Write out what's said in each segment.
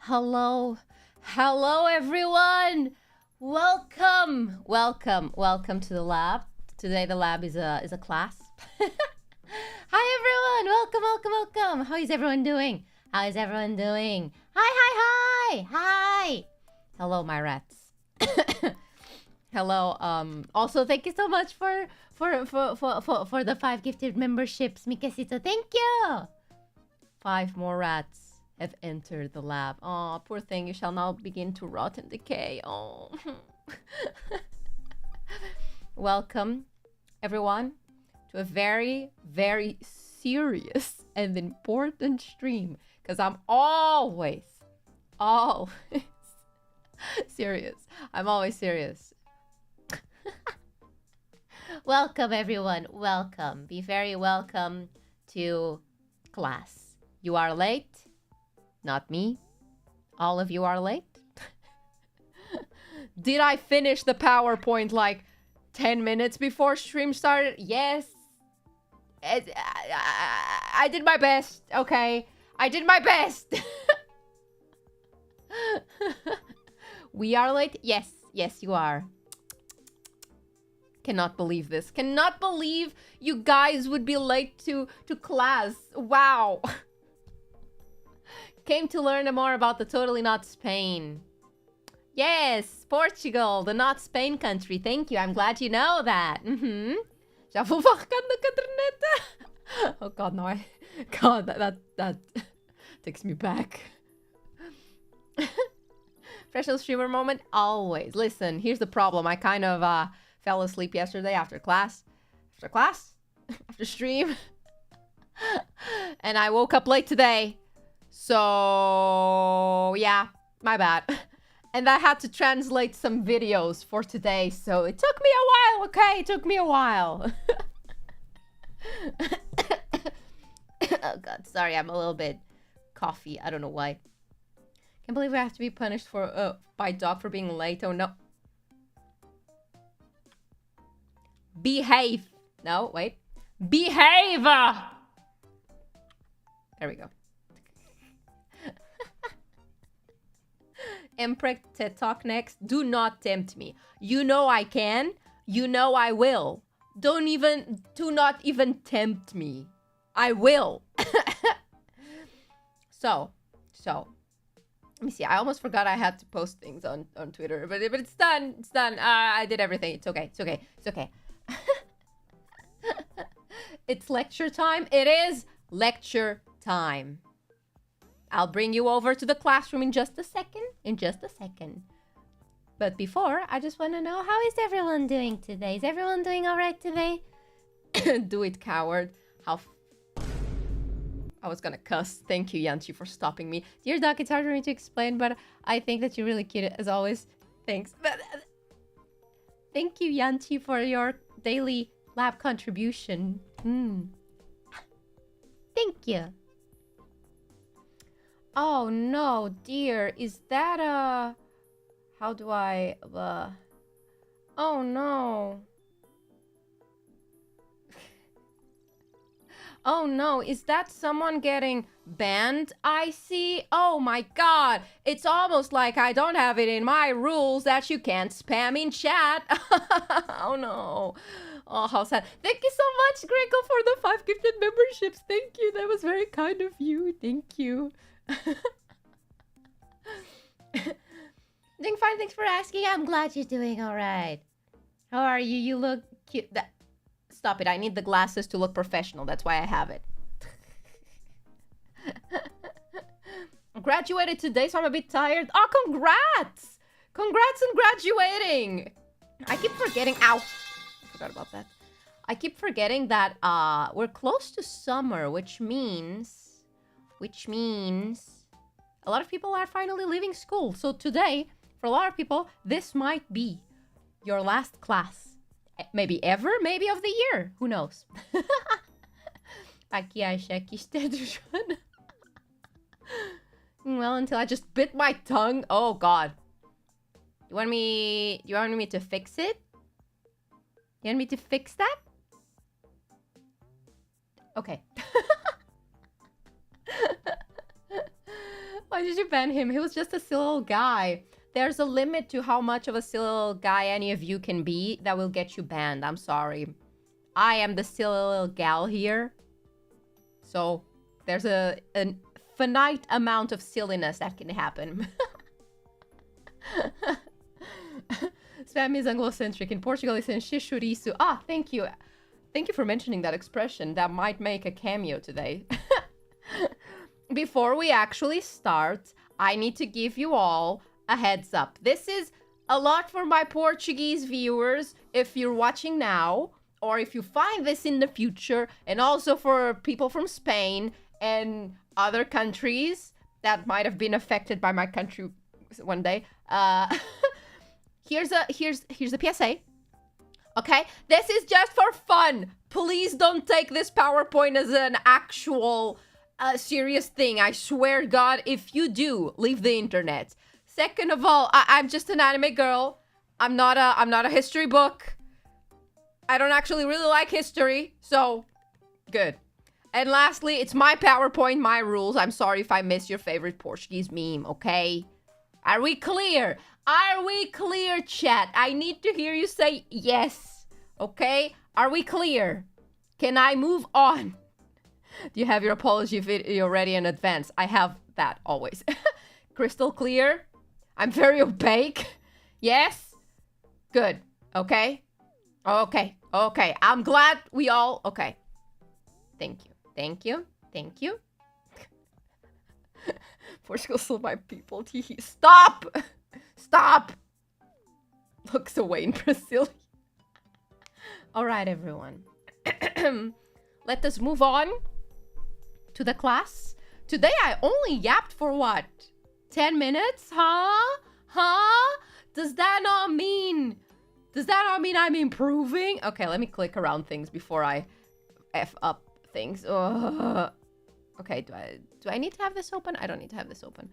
Hello. Hello, everyone. Welcome to the lab. Today the lab is a class. Hi, everyone. Welcome. How is everyone doing? Hi. Hi. Hello, my rats. Hello. Also, thank you so much for the 5 gifted memberships, Mikesito. Thank you. 5 more rats have entered the lab. Oh, poor thing, you shall now begin to rot and decay. Oh. Welcome, everyone, to a very, very serious and important stream. Because I'm always serious. I'm always serious. Welcome, everyone. Welcome. Be very welcome to class. You are late. Not me. All of you are late. Did I finish the PowerPoint like 10 minutes before stream started? Yes. I did my best, okay? I did my best. We are late? Yes, you are. Cannot believe this. Cannot believe you guys would be late to class. Wow. Came to learn more about the totally not Spain. Yes, Portugal, the not Spain country. Thank you. I'm glad you know that. Já vou varrendo a caderneta. Oh God, no. God, that takes me back. Professional streamer moment, always. Listen, here's the problem. I kind of fell asleep yesterday after stream. And I woke up late today. So, yeah, my bad. And I had to translate some videos for today, so it took me a while, okay? It took me a while. Oh, God, sorry, I'm a little bit coffee. I don't know why. Can't believe we have to be punished by Doc for being late. Oh, no. Behave. No, wait. Behave! There we go. Empreg TED Talk next. Do not tempt me. You know I can. You know I will. Do not even tempt me. I will. So. Let me see. I almost forgot I had to post things on Twitter, but it's done. It's done. I did everything. It's okay. It's lecture time. It is lecture time. I'll bring you over to the classroom in just a second. But before, I just want to know, how is everyone doing today? Is everyone doing all right today? Do it, coward. I was gonna cuss. Thank you, Yanchi, for stopping me. Dear Doc, it's hard for me to explain, but I think that you're really cute, as always. Thanks. Thank you, Yanchi, for your daily lab contribution. Thank you. Oh no, dear, is that a... How do I... Oh no. Oh no, is that someone getting banned? I see. Oh my God, it's almost like I don't have it in my rules that you can't spam in chat. Oh no. Oh, how sad. Thank you so much, Greco, for the 5 gifted memberships. Thank you, that was very kind of you. Thank you. Doing fine, thanks for asking. I'm glad you're doing all right. How are you? You look cute. Stop it. I need the glasses to look professional. That's why I have it. I graduated today, so I'm a bit tired. Oh, congrats! Congrats on graduating! I keep forgetting. Ow! I forgot about that. I keep forgetting that we're close to summer, which means a lot of people are finally leaving school. So today, for a lot of people, this might be your last class. Maybe ever, maybe of the year. Who knows? Aqui achei que esteja. Well, until I just bit my tongue. Oh God. You want me to fix it? You want me to fix that? Okay. Why did you ban him? He was just a silly little guy. There's a limit to how much of a silly little guy any of you can be that will get you banned. I'm sorry. I am the silly little gal here. So there's a finite amount of silliness that can happen. Spam is Anglo-centric. In Portugal, it's enxixuriço. Ah, thank you. Thank you for mentioning that expression. That might make a cameo today. Before we actually start, I need to give you all a heads up. This is a lot for my Portuguese viewers if you're watching now, or if you find this in the future, and also for people from Spain and other countries that might have been affected by my country one day. Here's a PSA. Okay, this is just for fun. Please don't take this PowerPoint as an actual serious thing. I swear to God, if you do, leave the internet. Second of all, I'm just an anime girl. I'm not a history book. I don't actually really like history, so good. And lastly, it's my PowerPoint, my rules. I'm sorry if I miss your favorite Portuguese meme, okay? Are we clear? Are we clear, chat? I need to hear you say yes, okay? Are we clear? Can I move on? Do you have your apology video ready in advance? I have that always. Crystal clear? I'm very opaque. Yes? Good. Okay? Okay. Okay. I'm glad we all... Okay. Thank you. Thank you. Thank you. Portugal still my people. Teehee. Stop! Stop! Looks away in Brazil. Alright, everyone. Let us move on to the class. Today I only yapped for what? 10 minutes? Huh? Huh? Does that not mean I'm improving? Okay, let me click around things before I F up things. Okay, do I need to have this open? I don't need to have this open.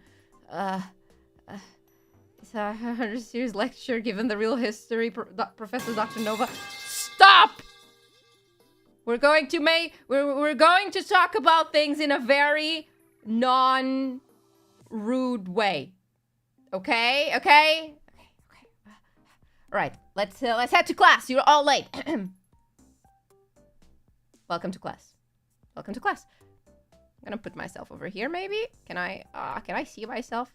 It's a serious lecture given the real history Professor Dr.NOVA. Stop! We're going to talk about things in a very non-rude way. Okay? Okay? Okay. All right. Let's head to class. You're all late. Welcome to class. Welcome to class. I'm gonna put myself over here, maybe. Can I see myself?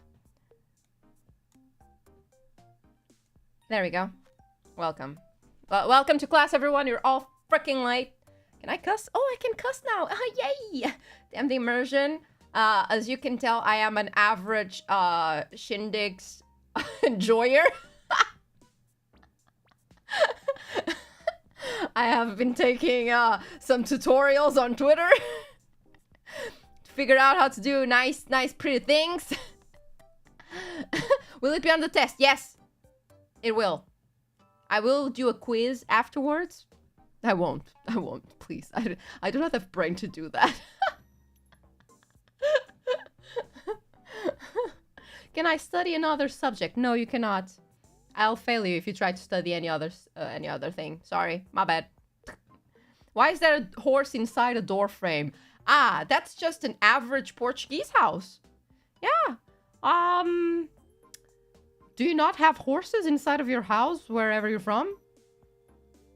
There we go. Welcome. Well, welcome to class, everyone. You're all freaking late. Can I cuss? Oh, I can cuss now. Yay! Damn the immersion. As you can tell, I am an average shindigs enjoyer. I have been taking some tutorials on Twitter to figure out how to do nice, pretty things. Will it be on the test? Yes, it will. I will do a quiz afterwards. I won't, please. I do not have brain to do that. Can I study another subject? No, you cannot. I'll fail you if you try to study any other thing. Sorry, my bad. Why is there a horse inside a door frame? Ah, that's just an average Portuguese house. Yeah. Do you not have horses inside of your house wherever you're from?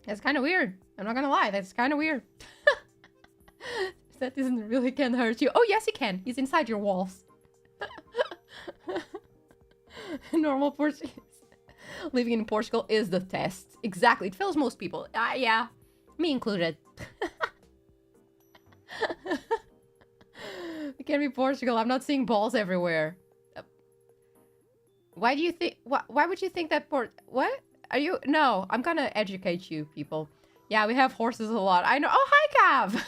That's kind of weird. I'm not gonna lie, that's kind of weird. That isn't really can hurt you. Oh, yes, it can. He's inside your walls. Normal Portuguese. Living in Portugal is the test. Exactly. It fails most people. Yeah. Me included. It can't be Portugal. I'm not seeing balls everywhere. Why do you think... Why would you think that What? Are you... No, I'm gonna educate you, people. Yeah, we have horses a lot. I know... Oh, hi, Cav!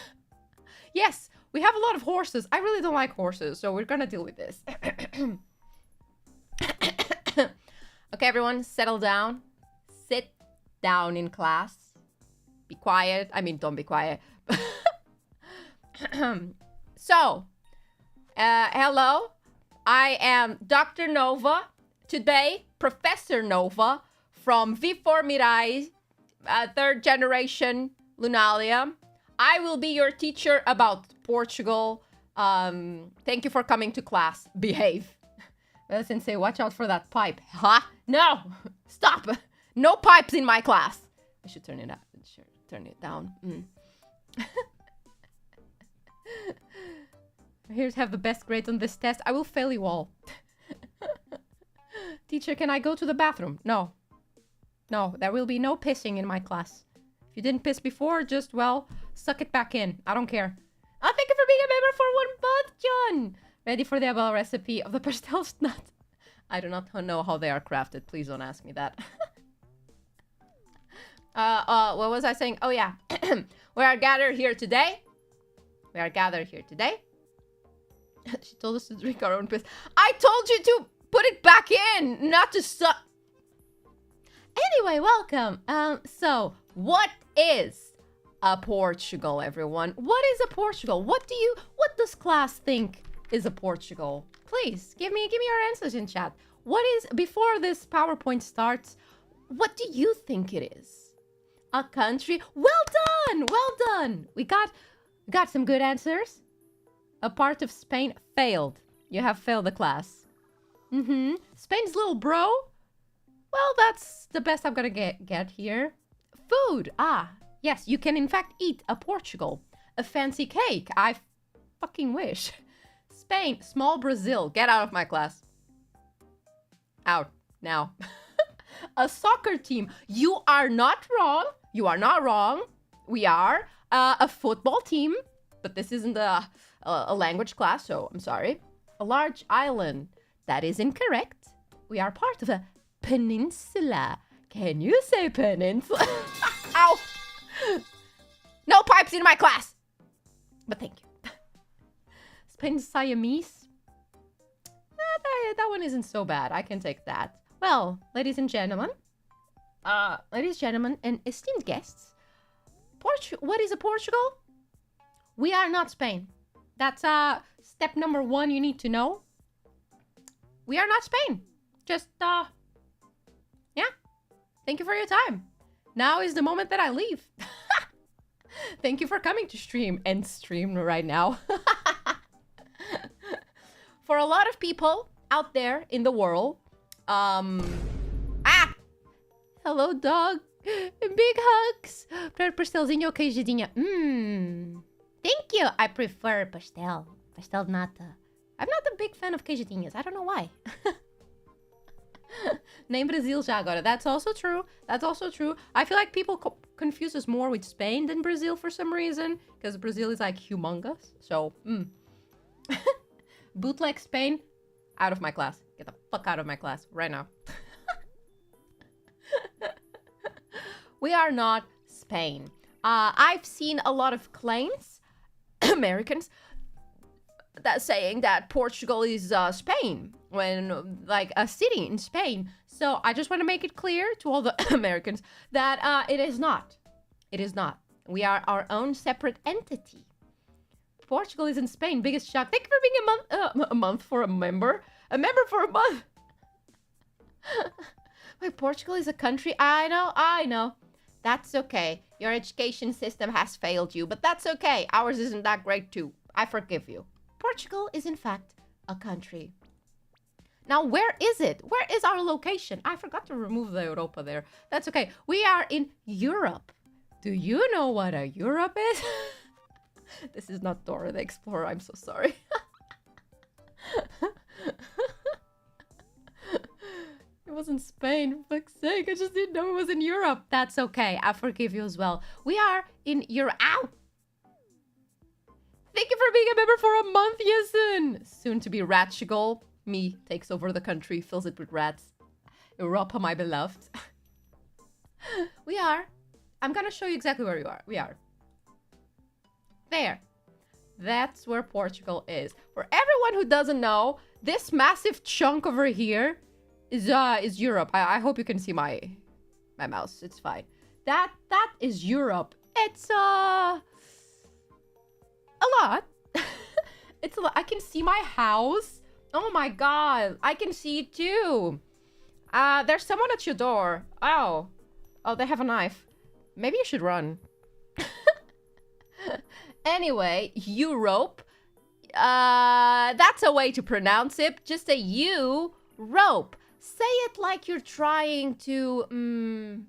Yes, we have a lot of horses. I really don't like horses, so we're gonna deal with this. Okay, everyone, settle down. Sit down in class. Be quiet. I mean, don't be quiet. So, hello. I am Dr.NOVA. Today, Professor Nova from V4Mirai, third generation Lunalia. I will be your teacher about Portugal, Thank you for coming to class. Behave. Sensei, watch out for that pipe. Huh? No! Stop! No pipes in my class. I should turn it up. Sure, turn it down. Here's have the best grades on this test. I will fail you all. Teacher, can I go to the bathroom? No. No, there will be no pissing in my class. If you didn't piss before, just, well, suck it back in. I don't care. Oh, thank you for being a member for 1 month, John. Ready for the above recipe of the pastel nut? I do not know how they are crafted. Please don't ask me that. What was I saying? Oh, yeah. We are gathered here today. We are gathered here today. She told us to drink our own piss. I told you to put it back in, not to suck. Anyway, welcome. So, what is a Portugal, everyone? What is a Portugal? What does class think is a Portugal? Please, give me your answers in chat. What is, before this PowerPoint starts, what do you think it is? A country? Well done! Well done! We got some good answers. A part of Spain failed. You have failed the class. Spain's little bro? Well, that's the best I'm gonna get here. Food. Ah, yes, you can in fact eat a Portugal. A fancy cake. I fucking wish. Spain. Small Brazil. Get out of my class. Out. Now. A soccer team. You are not wrong. You are not wrong. We are a football team. But this isn't a language class, so I'm sorry. A large island. That is incorrect. We are part of a peninsula. Can you say peninsula? Ow! No pipes in my class! But thank you. Spain Siamese. That one isn't so bad. I can take that. Well, ladies and gentlemen. And esteemed guests. What is a Portugal? We are not Spain. That's step number 1 you need to know. We are not Spain. Just, yeah. Thank you for your time. Now is the moment that I leave. Thank you for coming to stream right now. For a lot of people out there in the world, hello, dog. Big hugs. Pastelzinho queijadinha. Thank you. I prefer pastel. Pastel de nata. I'm not a big fan of queijadinhas. I don't know why. Nem Brazil já agora. That's also true. That's also true. I feel like people confuse us more with Spain than Brazil for some reason. Because Brazil is like humongous. So, bootleg Spain. Out of my class. Get the fuck out of my class right now. We are not Spain. I've seen a lot of claims, Americans, that saying that Portugal is Spain, when like a city in Spain. So I just want to make it clear to all the Americans that it is not. It is not. We are our own separate entity. Portugal is in Spain. Biggest shock. Thank you for being a month for a member. A member for a month. Wait, Portugal is a country? I know. That's okay. Your education system has failed you, but that's okay. Ours isn't that great too. I forgive you. Portugal is in fact a country. Now, where is it? Where is our location? I forgot to remove the Europa there. That's okay. We are in Europe. Do you know what a Europe is? This is not Dora the Explorer. I'm so sorry. It was in Spain, for fuck's sake. I just didn't know it was in Europe. That's okay. I forgive you as well. We are in Europe. Ow! Thank you for being a member for a month, Yasun. Soon to be Ratchigal. Me takes over the country, fills it with rats. Europa, my beloved. We are. I'm gonna show you exactly where you are. We are. There. That's where Portugal is. For everyone who doesn't know, this massive chunk over here is Europe. I hope you can see my mouse. It's fine. That is Europe. It's a lot. It's a lot. I can see my house. Oh my god. I can see it too. There's someone at your door. Oh, they have a knife. Maybe you should run. Anyway, Europe. That's a way to pronounce it. Just a U, rope. Say it like you're trying to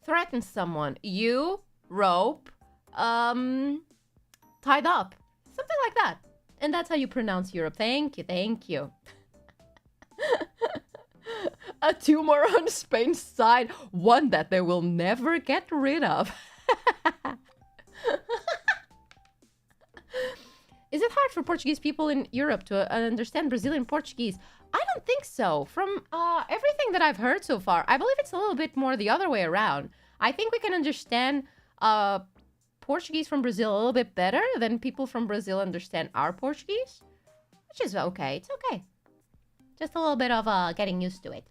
threaten someone. You, rope, tied up. Something like that. And that's how you pronounce Europe. Thank you, thank you. A tumor on Spain's side, one that they will never get rid of. Is it hard for Portuguese people in Europe to understand Brazilian Portuguese? I don't think so. From everything that I've heard so far, I believe it's a little bit more the other way around. I think we can understand Portuguese from Brazil a little bit better than people from Brazil understand our Portuguese, which is okay. It's okay. Just a little bit of getting used to it.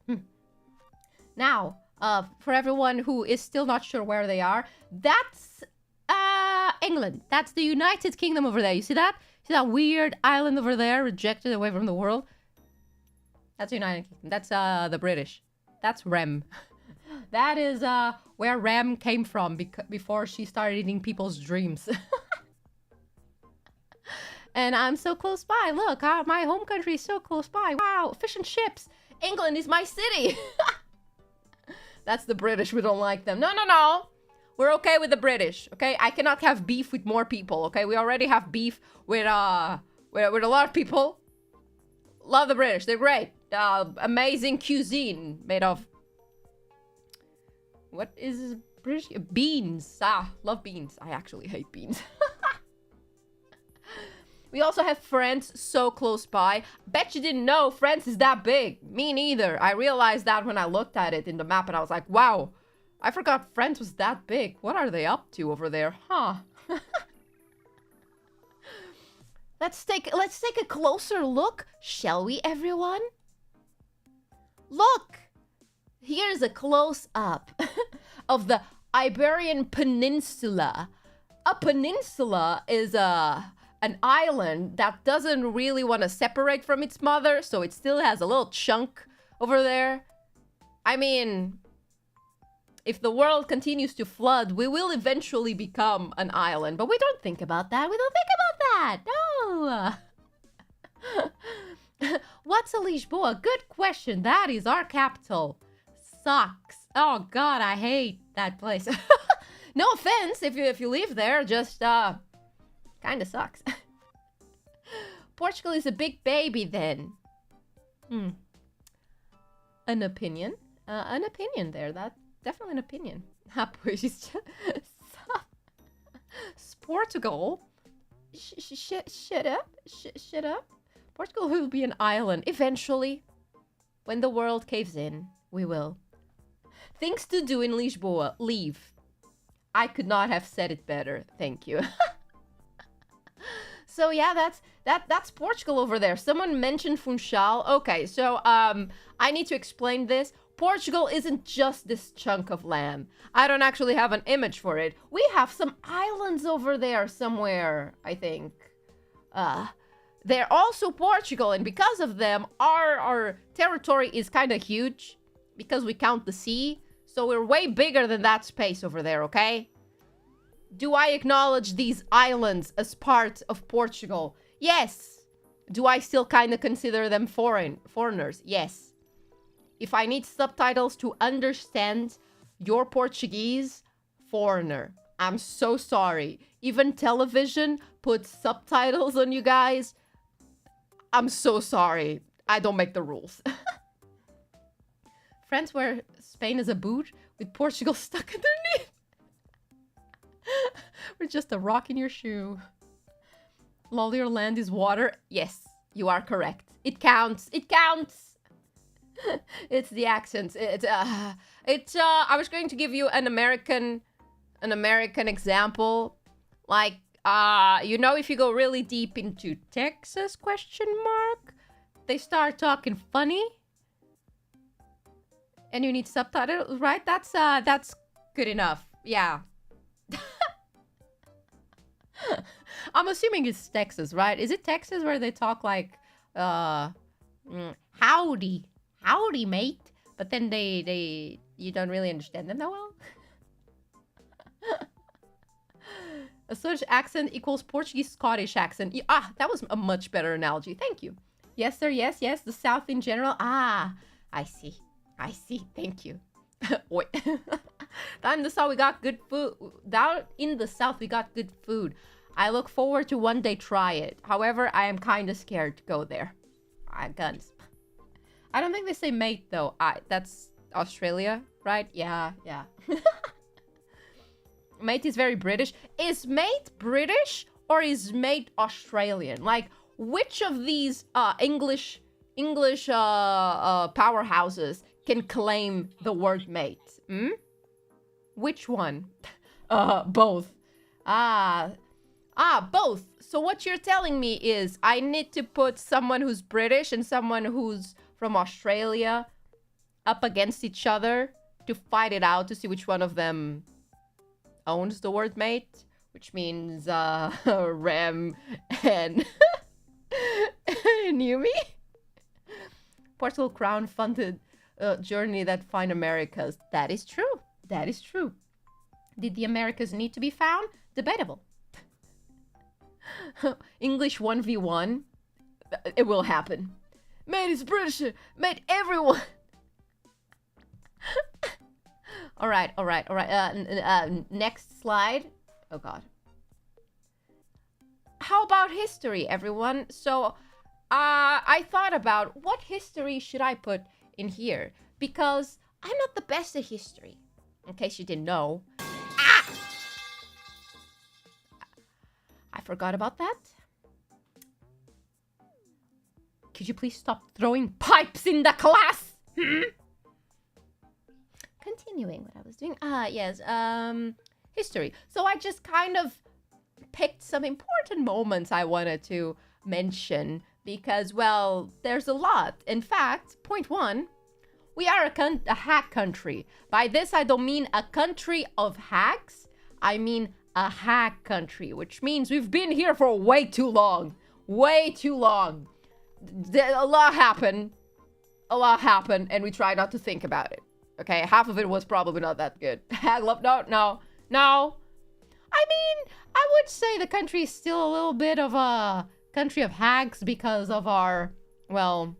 Now, for everyone who is still not sure where they are, that's England. That's the United Kingdom over there. You see that? See that weird island over there, rejected away from the world? That's the United Kingdom. That's the British. That's Rem. That is where Rem came from before she started eating people's dreams. And I'm so close by. Look, my home country is so close by. Wow, fish and chips. England is my city. That's the British. We don't like them. No, no, no. We're okay with the British, okay? I cannot have beef with more people, okay? We already have beef with a lot of people. Love the British. They're great. Amazing cuisine made of... What is British? Beans. Love beans. I actually hate beans. We also have France so close by. Bet you didn't know France is that big. Me neither. I realized that when I looked at it in the map and I was like, wow, I forgot France was that big. What are they up to over there? Huh. Let's take a closer look, shall we, everyone? Look! Here's a close-up of the Iberian Peninsula. A peninsula is an island that doesn't really want to separate from its mother, so it still has a little chunk over there. I mean, if the world continues to flood, we will eventually become an island, but we don't think about that. We don't think about that. No. What's a Lisboa? Good question. That is our capital. Sucks. Oh God, I hate that place. No offense if you live there, just kind of sucks. Portugal is a big baby then. An opinion. An opinion there. That's definitely an opinion. Portugal. Shut up. Shut up. Portugal will be an island eventually. When the world caves in, we will. Things to do in Lisboa. Leave. I could not have said it better. Thank you. So yeah, that's Portugal over there. Someone mentioned Funchal. Okay, so I need to explain this. Portugal isn't just this chunk of land. I don't actually have an image for it. We have some islands over there somewhere, I think. They're also Portugal, and because of them, our territory is kind of huge because we count the sea. So we're way bigger than that space over there, okay? Do I acknowledge these islands as part of Portugal? Yes. Do I still kind of consider them foreigners? Yes. If I need subtitles to understand your Portuguese, foreigner. I'm so sorry. Even television puts subtitles on you guys. I'm so sorry. I don't make the rules. France where Spain is a boot with Portugal stuck underneath. We're just a rock in your shoe. Lol, your land is water. Yes, you are correct. It counts. It counts. It's the accents. I was going to give you an American example. Like, you know, if you go really deep into Texas, they start talking funny. And you need subtitles, right? That's good enough. Yeah. I'm assuming it's Texas, right? Is it Texas where they talk like, howdy, mate? But then you don't really understand them that well. A Scottish accent equals Portuguese Scottish accent. That was a much better analogy. Thank you. Yes, sir. Yes, yes. The South in general. I see. I see. Thank you. Wait. Down in the South, we got good food. Down in the South, we got good food. I look forward to one day try it. However, I am kind of scared to go there. Guns. I don't think they say mate, though. That's Australia, right? Yeah, yeah. Mate is very British. Is mate British or is mate Australian? Like, which of these English powerhouses can claim the word mate? Which one? Both. Both. So what you're telling me is I need to put someone who's British and someone who's from Australia up against each other to fight it out to see which one of them owns the word mate, which means Rem and Yumi. Portugal Crown funded journey that find Americas. That is true. That is true. Did the Americas need to be found? Debatable. English 1v1. It will happen. Mate is British. Mate everyone. All right. Next slide. Oh, God. How about history, everyone? So, I thought about what history should I put in here? Because I'm not the best at history. In case you didn't know. I forgot about that. Could you please stop throwing pipes in the class? Continuing what I was doing. Yes. History. So I just kind of picked some important moments I wanted to mention because, well, there's a lot. In fact, point one, we are a hag country. By this, I don't mean a country of hags. I mean a hag country, which means we've been here for way too long. Way too long. A lot happened, and we try not to think about it. Okay, half of it was probably not that good. Hag love, no. I mean, I would say the country is still a little bit of a country of hags because of our, well,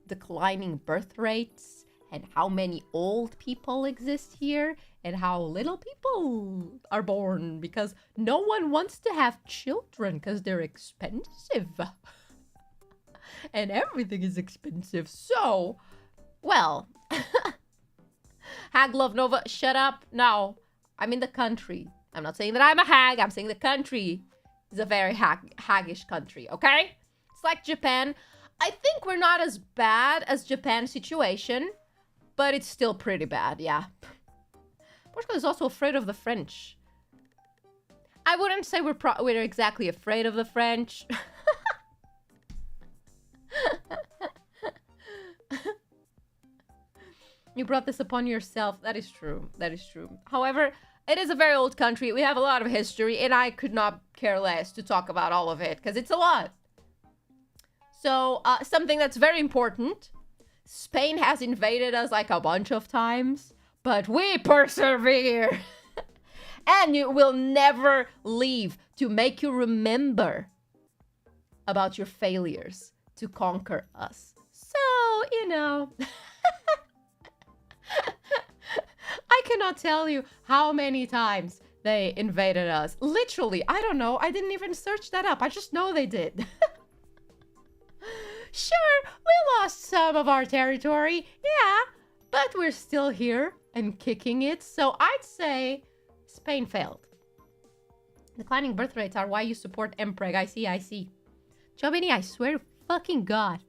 declining birth rates and how many old people exist here and how little people are born because no one wants to have children because they're expensive. And everything is expensive. So, well, hag love Nova, shut up. No, I'm in the country. I'm not saying that I'm a hag. I'm saying the country is a very haggish country, okay? It's like Japan. I think we're not as bad as Japan's situation, but it's still pretty bad, yeah. Portugal is also afraid of the French. I wouldn't say we're exactly afraid of the French. You brought this upon yourself. That is true. That is true. However, it is a very old country. We have a lot of history, and I could not care less to talk about all of it, because it's a lot. So, something that's very important. Spain has invaded us like a bunch of times, but we persevere. And you will never leave to make you remember about your failures to conquer us. So, you know... I cannot tell you how many times they invaded us. Literally, I don't know. I didn't even search that up. I just know they did. Sure, we lost some of our territory. Yeah, but we're still here and kicking it. So I'd say Spain failed. Declining birth rates are why you support MPreg. I see. Jobini, I swear to fucking God.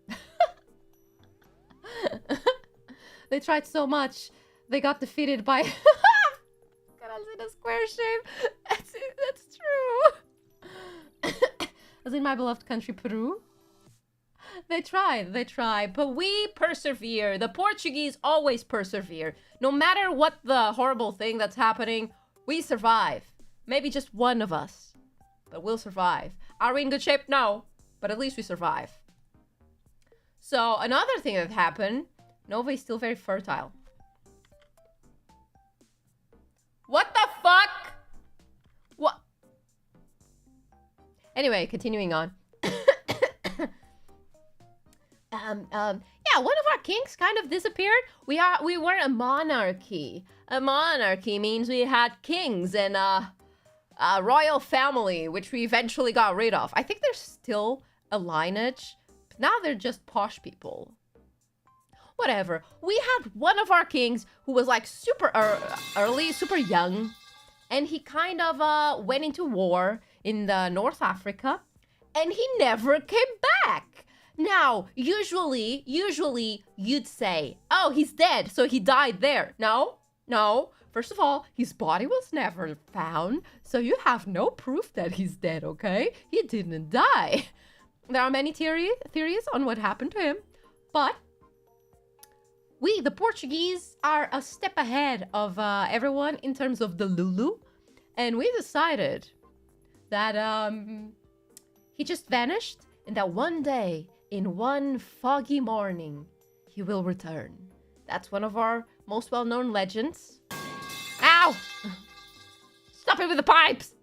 They tried so much. They got defeated by... God, in a square shape. That's true. As in my beloved country, Peru. They tried. But we persevere. The Portuguese always persevere. No matter what the horrible thing that's happening, we survive. Maybe just one of us. But we'll survive. Are we in good shape? No. But at least we survive. So, another thing that happened... Nova is still very fertile. What the fuck? Anyway, continuing on. Yeah, one of our kings kind of disappeared. We were a monarchy. A monarchy means we had kings and a royal family, which we eventually got rid of. I think there's still a lineage, but now they're just posh people. Whatever. We had one of our kings who was like super early, super young, and he kind of went into war in the North Africa, and he never came back. Now, usually you'd say, oh, he's dead, so he died there. No. First of all, his body was never found, so you have no proof that he's dead, okay? He didn't die. There are many theories on what happened to him, but we, the Portuguese, are a step ahead of everyone in terms of the Lulu, and we decided that he just vanished, and that one day, in one foggy morning, he will return. That's one of our most well-known legends. Ow! Stop it with the pipes!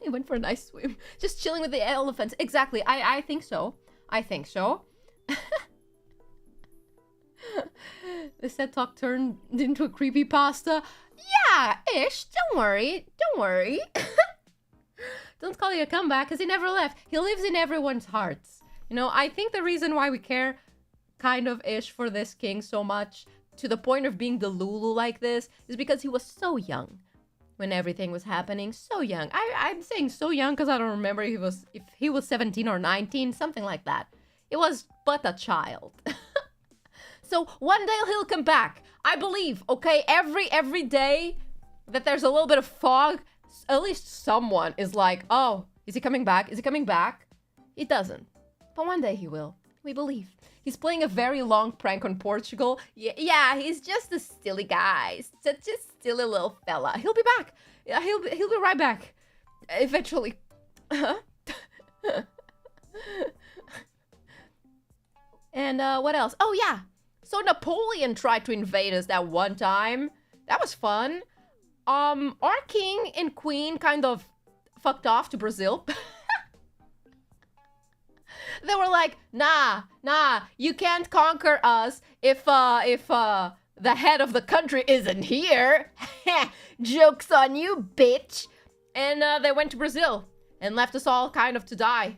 He went for a nice swim. Just chilling with the elephants. Exactly. I think so. I think so. The set talk turned into a creepypasta. Yeah, ish. Don't worry. Don't worry. Don't call it a comeback, because he never left. He lives in everyone's hearts. You know, I think the reason why we care kind of ish for this king so much, to the point of being the Lulu like this, is because he was so young when everything was happening. So young. I'm saying so young because I don't remember if he was 17 or 19, something like that. It was but a child. So one day he'll come back. I believe, okay? Every day that there's a little bit of fog, at least someone is like, oh, is he coming back? Is he coming back? He doesn't. But one day he will. We believe. He's playing a very long prank on Portugal. Yeah, he's just a silly guy. Such a silly little fella. He'll be back. Yeah, he'll be right back. Eventually. And what else? Oh, yeah. So Napoleon tried to invade us that one time. That was fun. Our king and queen kind of fucked off to Brazil. They were like, nah, you can't conquer us if the head of the country isn't here. Joke's on you, bitch. And they went to Brazil and left us all kind of to die.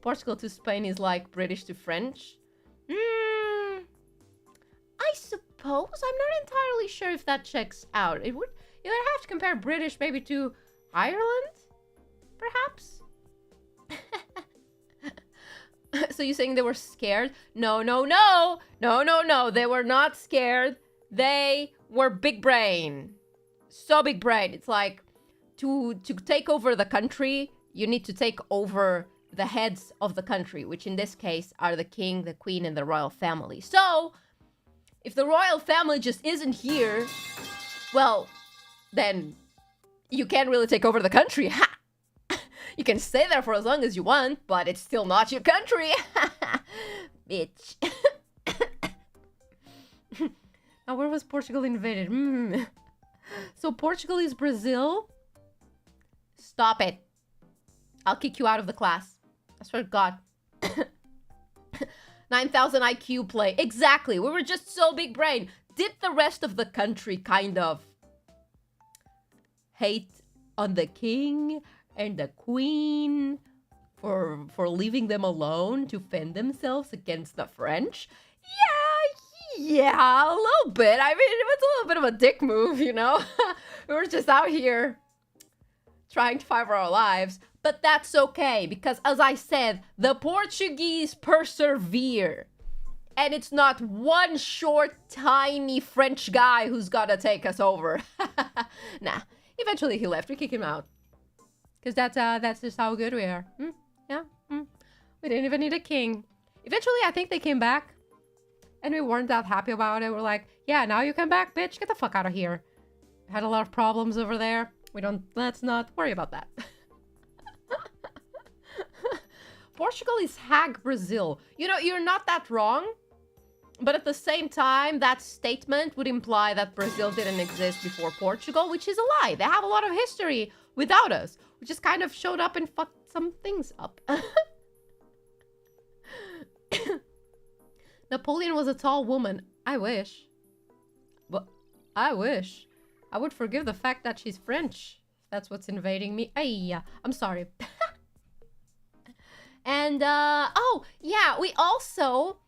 Portugal to Spain is like British to French. I suppose. I'm not entirely sure if that checks out. You would have to compare British maybe to Ireland, perhaps? So you're saying they were scared? No. They were not scared. They were big brain. So big brain. It's like, to take over the country, you need to take over the heads of the country, which in this case are the king, the queen, and the royal family. So, if the royal family just isn't here, well, then you can't really take over the country. Ha! You can stay there for as long as you want, but it's still not your country. Bitch. Now, where was Portugal invaded? So Portugal is Brazil? Stop it. I'll kick you out of the class. I swear to God. 9,000 IQ play. Exactly. We were just so big brain. Did the rest of the country kind of hate on the king and the queen for leaving them alone to fend themselves against the French? Yeah, a little bit. I mean, it was a little bit of a dick move, you know? We were just out here trying to fight for our lives. But that's okay, because as I said, the Portuguese persevere. And it's not one short, tiny French guy who's gonna take us over. Nah, eventually he left. We kicked him out. Because that's just how good we are. Yeah. We didn't even need a king. Eventually, I think they came back. And we weren't that happy about it. We're like, yeah, now you come back, bitch. Get the fuck out of here. Had a lot of problems over there. Let's not worry about that. Portugal is hack Brazil. You know, you're not that wrong. But at the same time, that statement would imply that Brazil didn't exist before Portugal, which is a lie. They have a lot of history without us. We just kind of showed up and fucked some things up. Napoleon was a tall woman. I wish. But I wish. I would forgive the fact that she's French. That's what's invading me. Ay, I'm sorry. And, oh, yeah, we also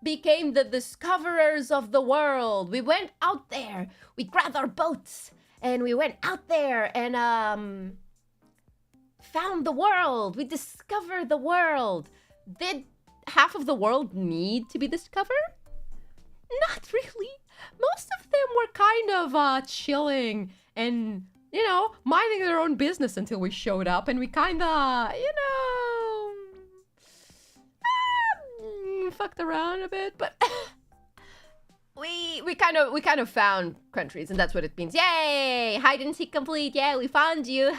became the discoverers of the world. We went out there. We grabbed our boats and we went out there and, found the world. We discovered the world. Did half of the world need to be discovered? Not really. Most of them were kind of chilling and, you know, minding their own business until we showed up, and we kind of, you know, fucked around a bit, but we kind of found countries, and that's what it means. Yay! Hide and seek complete. Yeah, we found you.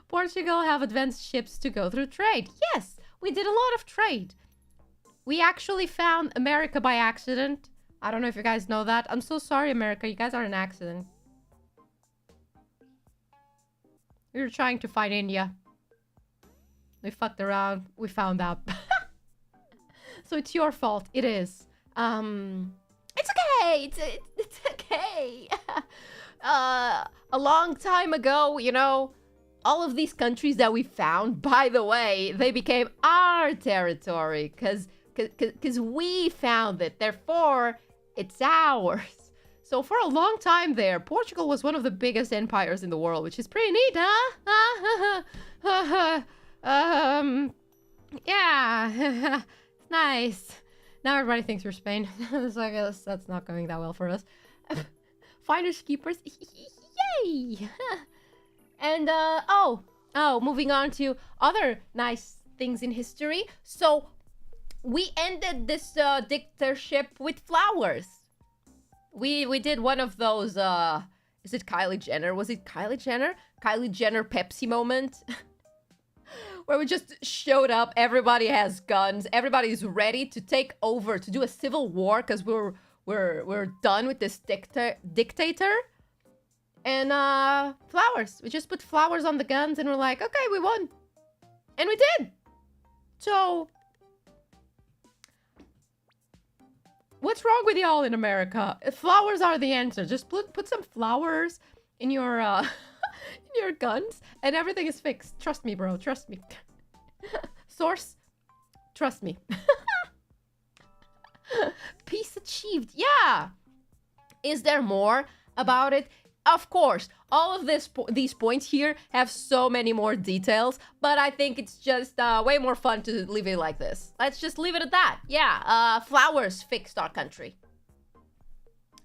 Portugal have advanced ships to go through trade. Yes, we did a lot of trade. We actually found America by accident. I don't know if you guys know that. I'm so sorry, America. You guys are an accident. We were trying to find India. We fucked around. We found out. So it's your fault. It is. It's okay. It's okay. A long time ago, you know, all of these countries that we found, by the way, they became our territory because we found it. Therefore, it's ours. So for a long time there, Portugal was one of the biggest empires in the world, which is pretty neat, huh? Yeah, it's nice. Now everybody thinks we're Spain. So I guess that's not going that well for us. Finders keepers, yay! And moving on to other nice things in history. So we ended this dictatorship with flowers. We did one of those, is it Kylie Jenner? Was it Kylie Jenner? Kylie Jenner Pepsi moment? Where we just showed up, everybody has guns, everybody's ready to take over, to do a civil war, because we're done with this dictator. And, flowers. We just put flowers on the guns and we're like, okay, we won. And we did. So, what's wrong with y'all in America? Flowers are the answer. Just put some flowers in your in your guns and everything is fixed. Trust me, bro. Trust me. Source, trust me. Peace achieved. Yeah. Is there more about it? Of course. All of these points here have so many more details, but I think it's just way more fun to leave it like this. Let's just leave it at that. Yeah, flowers fixed our country.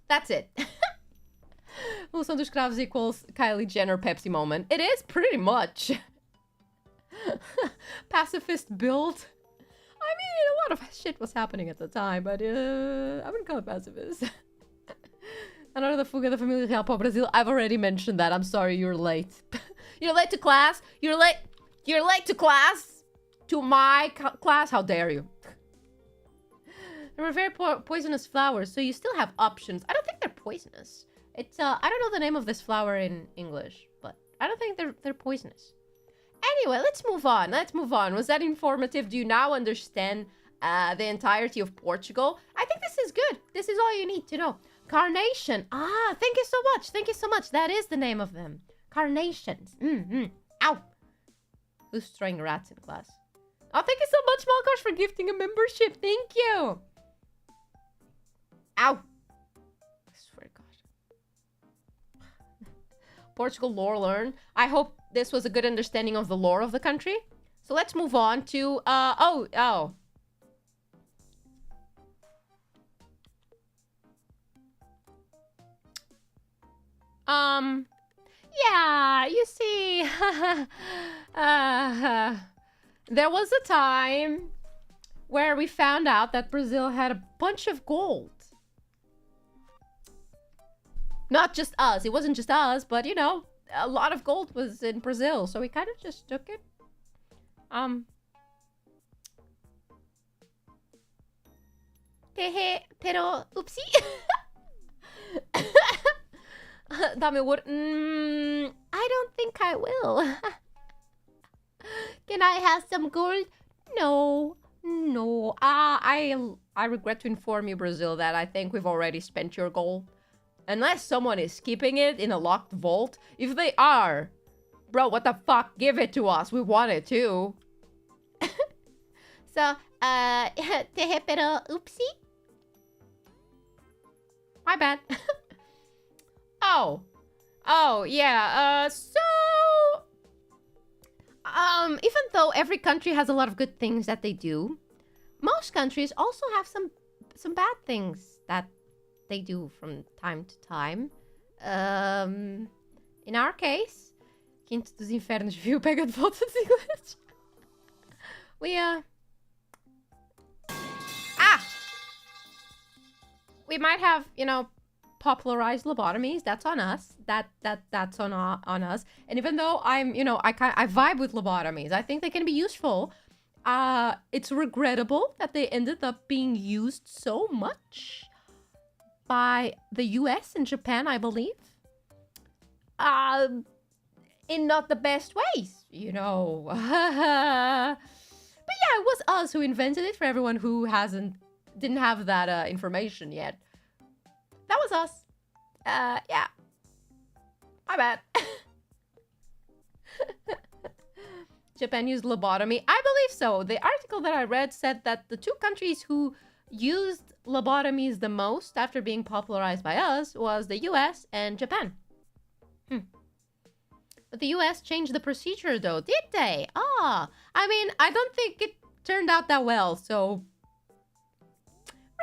That's it. Revolução dos Cravos equals Kylie Jenner Pepsi moment. It is pretty much. Pacifist build. I mean, a lot of shit was happening at the time, but I wouldn't call it pacifist. Another the fuga da família real para o Brasil. I've already mentioned that. I'm sorry, you're late. You're late to class. You're late to class. To my class. How dare you? They were very poisonous flowers, so you still have options. I don't think they're poisonous. It's I don't know the name of this flower in English, but I don't think they're poisonous. Anyway, let's move on. Let's move on. Was that informative? Do you now understand the entirety of Portugal? I think this is good. This is all you need to know. Carnation. Ah, thank you so much. Thank you so much. That is the name of them. Carnations. Ow. Who's throwing rats in class? Oh, thank you so much, Malkosh, for gifting a membership. Thank you. Ow. I swear to God. Portugal lore learn. I hope this was a good understanding of the lore of the country. So let's move on to, yeah, you see, there was a time where we found out that Brazil had a bunch of gold. Not just us. It wasn't just us, but, you know, a lot of gold was in Brazil. So we kind of just took it. Pero, oopsie. Dame wood. I don't think I will. Can I have some gold? No. No. I regret to inform you, Brazil, that I think we've already spent your gold. Unless someone is keeping it in a locked vault. If they are, bro, what the fuck? Give it to us. We want it too. So, pero oopsie. My bad. Oh, yeah. Even though every country has a lot of good things that they do, most countries also have some bad things that they do from time to time. In our case, Quinto dos Infernos viu, pega de volta de inglês. We might have, you know, popularized lobotomies. That's on us. That's on us. And even though I'm, you know, I vibe with lobotomies, I think they can be useful. It's regrettable that they ended up being used so much by the US and Japan, I believe. In not the best ways, you know. But yeah, it was us who invented it, for everyone who didn't have that information yet. That was us. Yeah. My bad. Japan used lobotomy. I believe so. The article that I read said that the two countries who used lobotomies the most after being popularized by us was the US and Japan. But the US changed the procedure though, did they? I mean, I don't think it turned out that well, so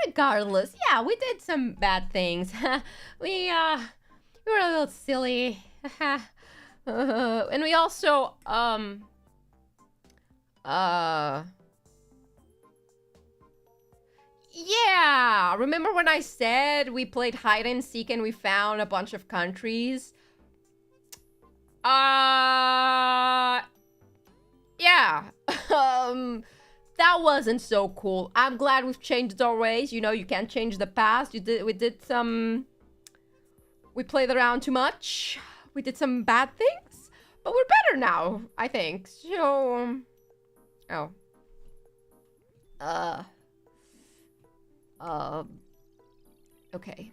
regardless, yeah, we did some bad things. we were a little silly. And we also, yeah, remember when I said we played hide and seek and we found a bunch of countries? Yeah. That wasn't so cool. I'm glad we've changed our ways. You know, you can't change the past. We played around too much. We did some bad things, but we're better now, I think. So, okay.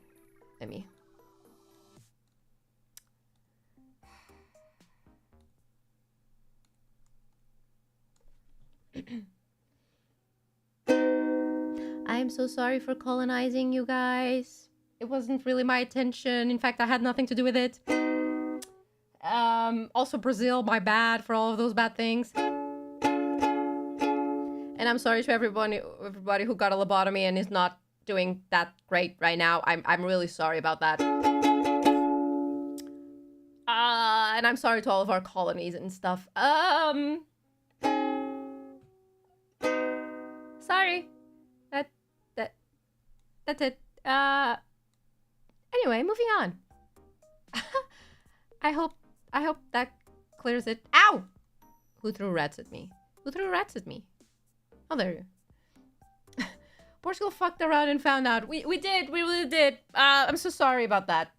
Let me. I'm so sorry for colonizing you guys. It wasn't really my intention. In fact, I had nothing to do with it. Also Brazil, my bad for all of those bad things. And I'm sorry to everybody who got a lobotomy and is not doing that great right now. I'm really sorry about that. And I'm sorry to all of our colonies and stuff. Sorry. That's it. Anyway, moving on. I hope that clears it. Ow! Who threw rats at me? Who threw rats at me? Oh, there you go. Portugal fucked around and found out. We did. We really did. I'm so sorry about that.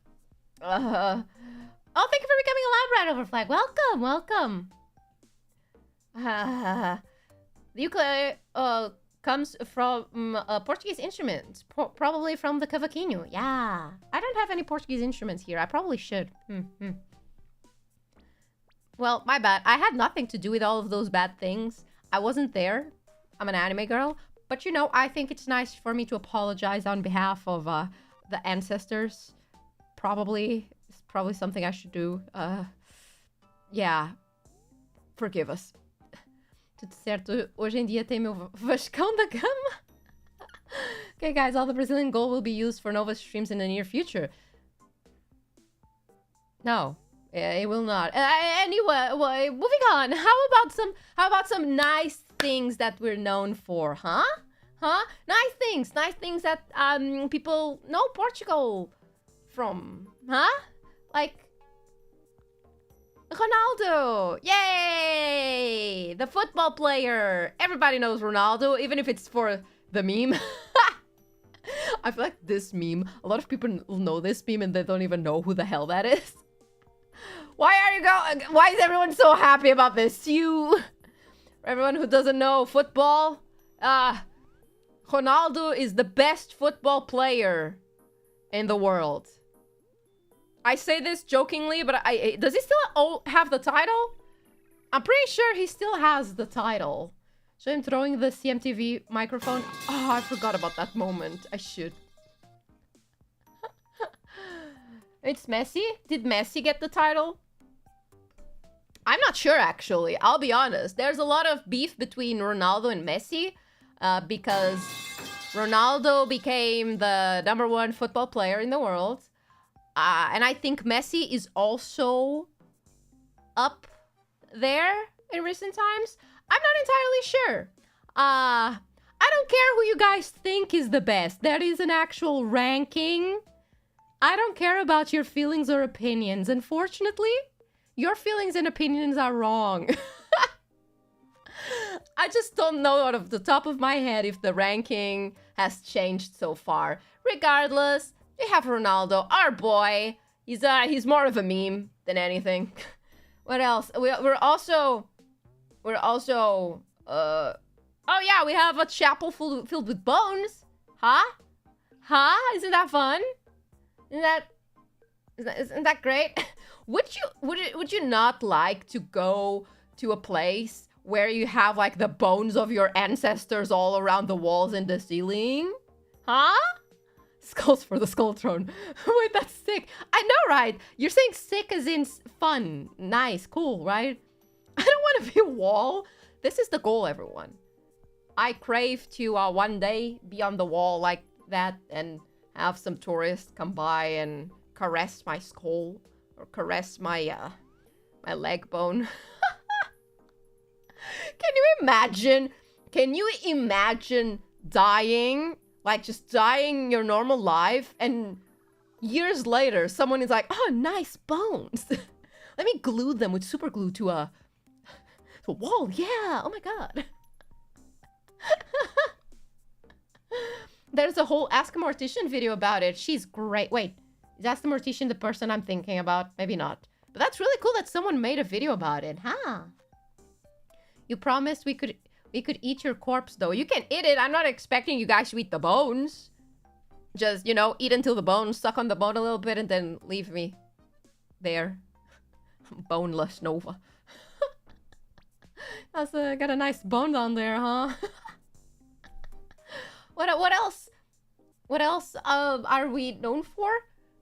Oh, thank you for becoming a loud rat over flag. Welcome, welcome. The ukulele comes from Portuguese instruments, probably from the cavaquinho. Yeah, I don't have any Portuguese instruments here. I probably should. Well, my bad. I had nothing to do with all of those bad things. I wasn't there. I'm an anime girl. But, you know, I think it's nice for me to apologize on behalf of the ancestors. It's probably something I should do. Yeah. Forgive us. Tudo certo. Hoje em dia tem meu Vascão da Gama. Okay, guys. All the Brazilian gold will be used for Nova streams in the near future. No. It will not. Anyway, moving on. How about some nice things that we're known for, huh? Nice things that people know Portugal from, huh? Like Ronaldo, yay! The football player. Everybody knows Ronaldo, even if it's for the meme. I feel like this meme, a lot of people know this meme and they don't even know who the hell that is. Why is everyone so happy about this? For everyone who doesn't know football, Ronaldo is the best football player in the world. I say this jokingly, but does he still have the title? I'm pretty sure he still has the title. So I'm throwing the CMTV microphone. Oh, I forgot about that moment. I should. It's Messi? Did Messi get the title? I'm not sure, actually. I'll be honest. There's a lot of beef between Ronaldo and Messi because Ronaldo became the #1 football player in the world. And I think Messi is also up there in recent times. I'm not entirely sure. I don't care who you guys think is the best. There is an actual ranking. I don't care about your feelings or opinions. Unfortunately, your feelings and opinions are wrong. I just don't know out of the top of my head if the ranking has changed so far. Regardless, we have Ronaldo, our boy. He's more of a meme than anything. What else? We're also oh yeah, we have a chapel filled with bones. Huh? Isn't that fun? Isn't that great? Would you not like to go to a place where you have like the bones of your ancestors all around the walls and the ceiling? Huh? Skulls for the skull throne. Wait, that's sick. I know, right? You're saying sick as in fun, nice, cool, right? I don't want to be a wall. This is the goal, everyone. I crave to one day be on the wall like that and have some tourists come by and caress my skull or caress my my leg bone. Can you imagine dying? Like, just dying your normal life, and years later, someone is like, oh, nice bones. Let me glue them with super glue to a wall. Yeah, oh my god. There's a whole Ask a Mortician video about it. She's great. Wait, is Ask the Mortician the person I'm thinking about? Maybe not. But that's really cool that someone made a video about it, huh? You promised we could eat your corpse, though. You can eat it. I'm not expecting you guys to eat the bones. Just, you know, eat until the bones, suck on the bone a little bit, and then leave me there. Boneless Nova. That's got a nice bone down there, huh? What else? What else are we known for?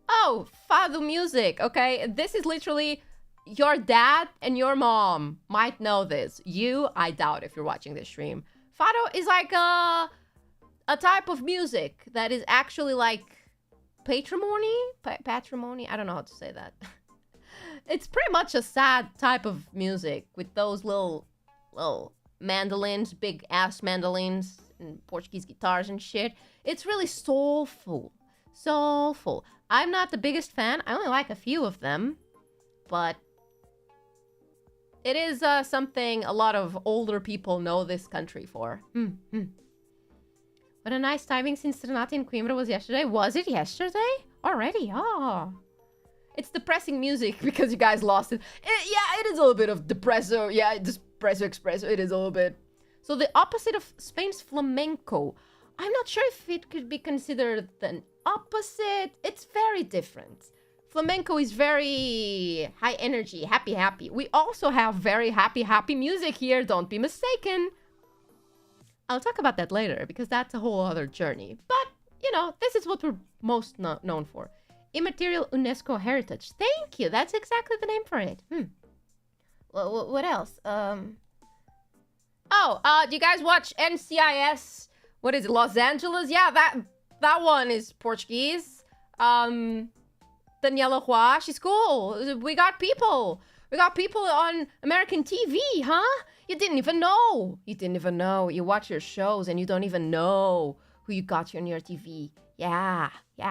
Oh, fado music. Okay, this is literally... Your dad and your mom might know this. You, I doubt if you're watching this stream. Fado is like a type of music that is actually like patrimony? Patrimony? I don't know how to say that. It's pretty much a sad type of music with those little mandolins, big ass mandolins and Portuguese guitars and shit. It's really soulful. Soulful. I'm not the biggest fan. I only like a few of them. But it is something a lot of older people know this country for. What a nice timing since Renata in Coimbra was yesterday. Was it yesterday? Already? Oh. It's depressing music because you guys lost it. Yeah, it is a little bit of depresso. Yeah, depresso expresso. It is a little bit. So the opposite of Spain's flamenco. I'm not sure if it could be considered an opposite. It's very different. Flamenco is very high energy, happy. We also have very happy music here, don't be mistaken. I'll talk about that later, because that's a whole other journey. But, you know, this is what we're most known for. Immaterial UNESCO Heritage. Thank you, that's exactly the name for it. What else? Do you guys watch NCIS? What is it, Los Angeles? Yeah, that one is Portuguese. Daniela Hua, she's cool. We got people on American TV, huh? You didn't even know. You watch your shows and you don't even know who you got on your TV. Yeah,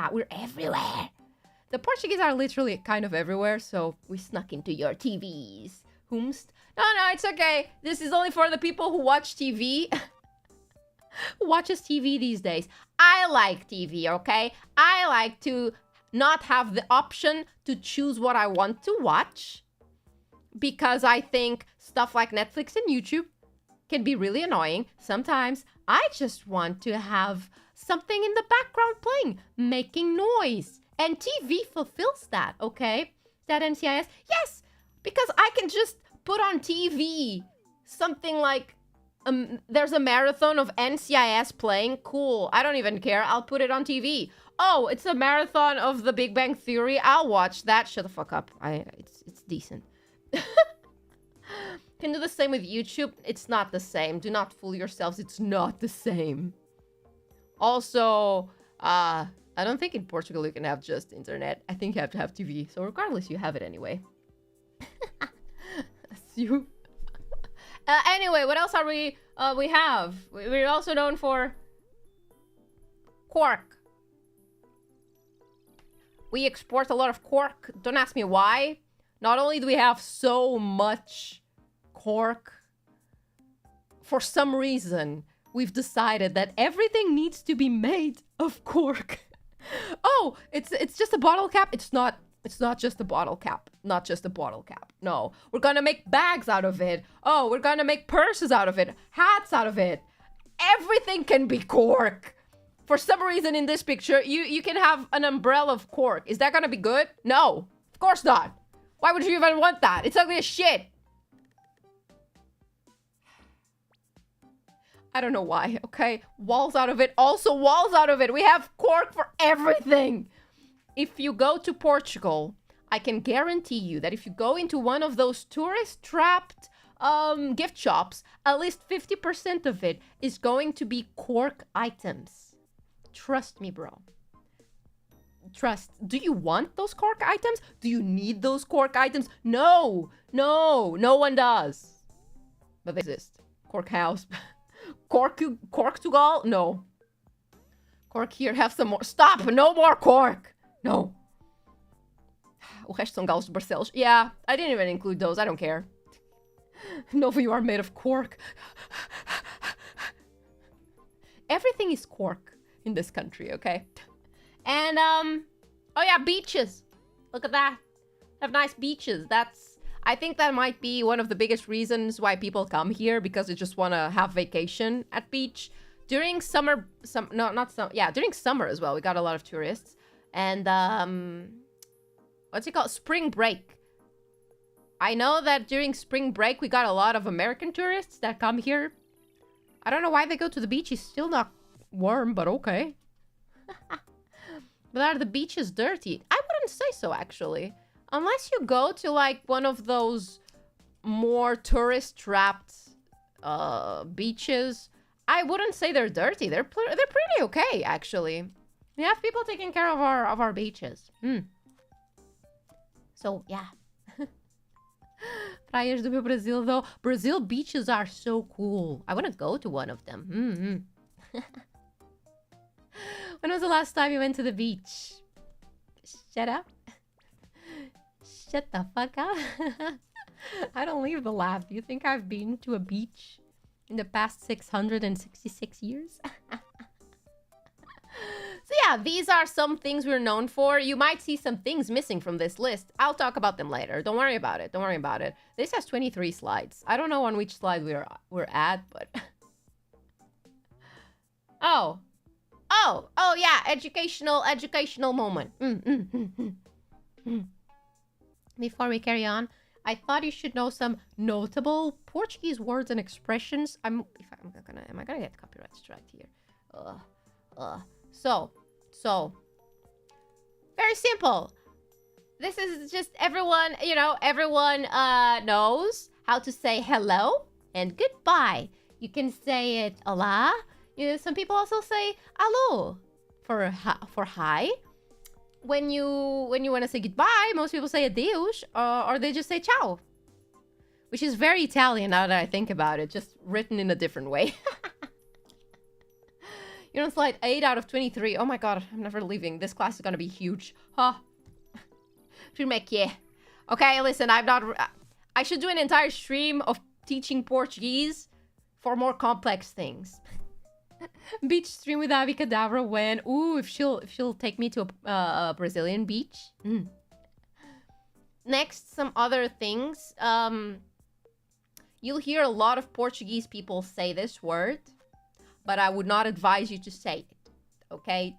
we're everywhere. The Portuguese are literally kind of everywhere, so we snuck into your TVs. No, it's okay. This is only for the people who watch TV. Who watches TV these days. I like TV, okay? I like to not have the option to choose what I want to watch, because I think stuff like Netflix and YouTube can be really annoying. Sometimes I just want to have something in the background playing, making noise. And TV fulfills that, okay? That NCIS? Yes, because I can just put on TV something like, there's a marathon of NCIS playing. Cool, I don't even care. I'll put it on TV. Oh, it's a marathon of The Big Bang Theory. I'll watch that. Shut the fuck up. It's decent. Can do the same with YouTube. It's not the same. Do not fool yourselves. It's not the same. Also, I don't think in Portugal you can have just internet. I think you have to have TV. So regardless, you have it anyway. That's you. Anyway, what else are we have? We're also known for cork. We export a lot of cork. Don't ask me why. Not only do we have so much cork, for some reason, we've decided that everything needs to be made of cork. Oh, it's just a bottle cap. It's not just a bottle cap. Not just a bottle cap. No, we're gonna make bags out of it. Oh, we're gonna make purses out of it. Hats out of it. Everything can be cork. For some reason in this picture, you can have an umbrella of cork. Is that gonna be good? No, of course not. Why would you even want that? It's ugly as shit. I don't know why, okay? Walls out of it. Also walls out of it. We have cork for everything. If you go to Portugal, I can guarantee you that if you go into one of those tourist-trapped gift shops, at least 50% of it is going to be cork items. Trust me, bro. Trust. Do you want those cork items? Do you need those cork items? No. No. No one does. But they exist. Cork house. Portugal? No. Cork here, have some more. Stop! No more cork! No. O resto são galos de Barcelos. Yeah, I didn't even include those. I don't care. Nova, you are made of cork. Everything is cork in this country, okay? And, oh yeah, beaches. Look at that. Have nice beaches. I think that might be one of the biggest reasons why people come here, because they just want to have vacation at beach. During summer, during summer as well, we got a lot of tourists. And, what's it called? Spring break. I know that during spring break, we got a lot of American tourists that come here. I don't know why they go to the beach. It's still not warm, but okay. But are the beaches dirty? I wouldn't say so, actually. Unless you go to, like, one of those more tourist-trapped beaches, I wouldn't say they're dirty. They're pretty okay, actually. We have people taking care of our beaches. So, yeah. Praias do meu Brasil, though. Brazil beaches are so cool. I want to go to one of them. When was the last time you went to the beach? Shut up. Shut the fuck up. I don't leave the lab. Do you think I've been to a beach in the past 666 years? So yeah, these are some things we're known for. You might see some things missing from this list. I'll talk about them later. Don't worry about it. Don't worry about it. This has 23 slides. I don't know on which slide we're at, but... Oh yeah, educational moment. Before we carry on, I thought you should know some notable Portuguese words and expressions. Am I gonna get copyright strike here? So very simple. This is just everyone knows how to say hello and goodbye. You can say it olá. Some people also say alô for hi. When you want to say goodbye, most people say adeus, or they just say ciao. Which is very Italian now that I think about it, just written in a different way. You're on slide 8 out of 23. Oh my god, I'm never leaving. This class is gonna be huge. Huh. Okay, listen, I should do an entire stream of teaching Portuguese for more complex things. Beach stream with Abby Cadabra when... Ooh, if she'll take me to a Brazilian beach. Mm. Next, some other things. You'll hear a lot of Portuguese people say this word, but I would not advise you to say it. Okay?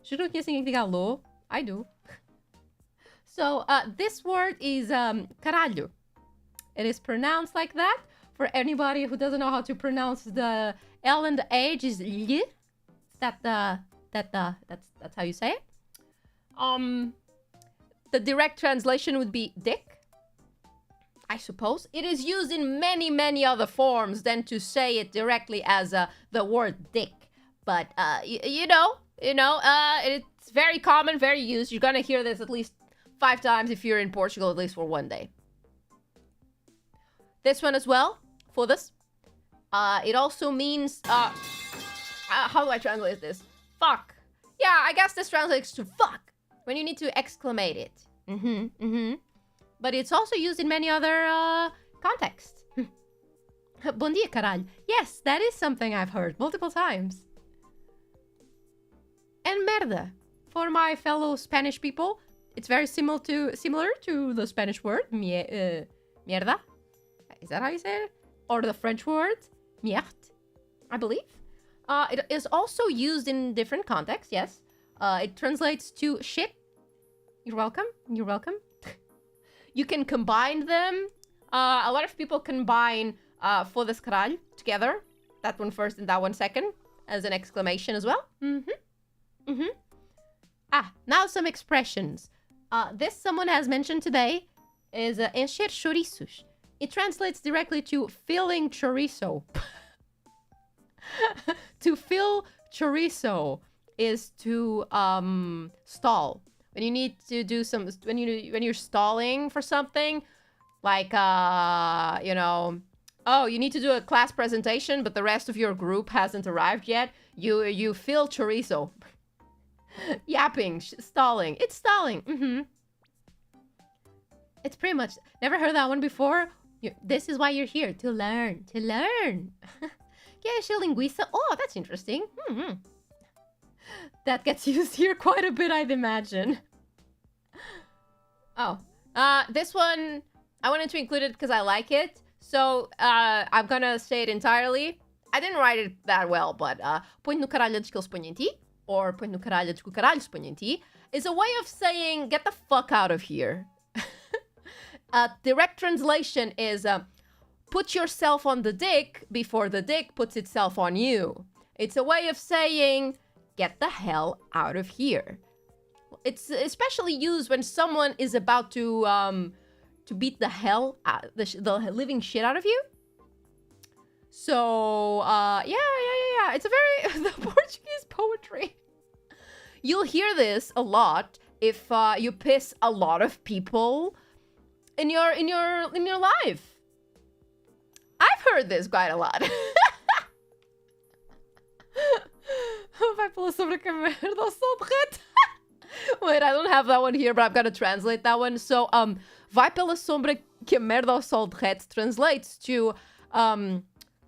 Should não conhece ninguém que diga alô? I do. So, this word is caralho. It is pronounced like that. For anybody who doesn't know how to pronounce the L and the H is l. That's how you say it. The direct translation would be dick, I suppose. It is used in many, many other forms than to say it directly as the word dick. But you know, it's very common, very used. You're gonna hear this at least 5 times if you're in Portugal, at least for one day. This one as well. For this, it also means how do I translate this? Fuck. Yeah, I guess this translates to fuck when you need to exclamate it. But it's also used in many other contexts. Bom dia, caralho. Yes, that is something I've heard multiple times. And merda. For my fellow Spanish people, it's very similar to the Spanish word mierda. Is that how you say it? Or the French word, merde, I believe. It is also used in different contexts, yes. It translates to shit. You're welcome. You're welcome. You can combine them. A lot of people combine foda-se caralho together. That one first and that one second. As an exclamation as well. Now some expressions. This someone has mentioned today is encher chouriços. It translates directly to filling chorizo. To fill chorizo is to stall. When you need to do when you're stalling for something, like you know, oh, you need to do a class presentation, but the rest of your group hasn't arrived yet. You fill chorizo. Yapping, stalling. It's stalling. It's pretty much. Never heard that one before. This is why you're here, to learn. Yeah, linguiça. Oh, that's interesting. That gets used here quite a bit, I'd imagine. Oh, this one, I wanted to include it because I like it. So, I'm gonna say it entirely. I didn't write it that well, but põe no caralho antes que eles ponham em ti, or põe no caralho antes que o caralho se ponha em ti, is a way of saying, get the fuck out of here. Direct translation is put yourself on the dick before the dick puts itself on you. It's a way of saying, get the hell out of here. It's especially used when someone is about to beat the hell out, the living shit out of you. So, yeah. It's a very the Portuguese poetry. You'll hear this a lot if you piss a lot of people in your life. I've heard this quite a lot. Vai pela sombra que a merda ao sol derrete. Wait, I don't have that one here, but I'm gonna translate that one. So, vai pela sombra que a merda ao sol derrete translates to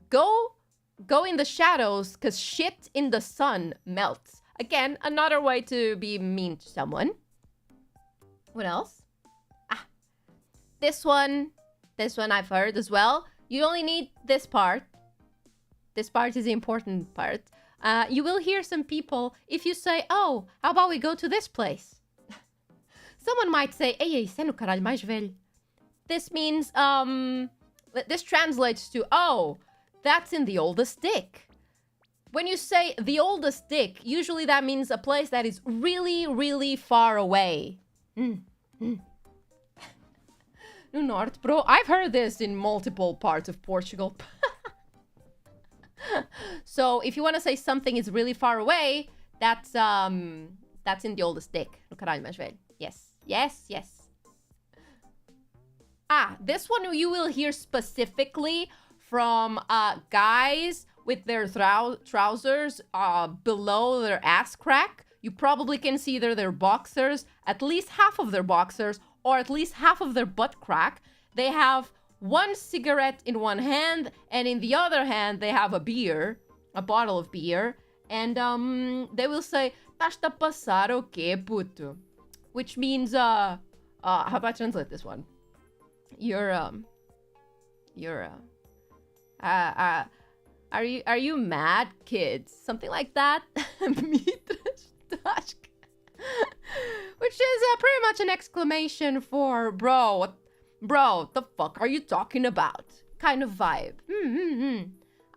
go in the shadows because shit in the sun melts. Again, another way to be mean to someone. What else? This one I've heard as well. You only need this part. This part is the important part. You will hear some people, if you say, oh, how about we go to this place? Someone might say, ei, isso é no caralho mais velho. This means, this translates to, oh, that's in the oldest dick. When you say the oldest dick, usually that means a place that is really, really far away. No norte, bro. I've heard this in multiple parts of Portugal. So if you want to say something is really far away, that's in the oldest dick. No caralho mais velho. Yes. This one you will hear specifically from guys with their trousers below their ass crack. You probably can see either their boxers, at least half of their boxers, or at least half of their butt crack. They have one cigarette in one hand, and in the other hand, they have a beer, a bottle of beer, and they will say, "Tás-te a passar o quê, puto?" Which means, how do I translate this one? Are you mad, kids? Something like that. Which is pretty much an exclamation for bro, what the fuck are you talking about? Kind of vibe.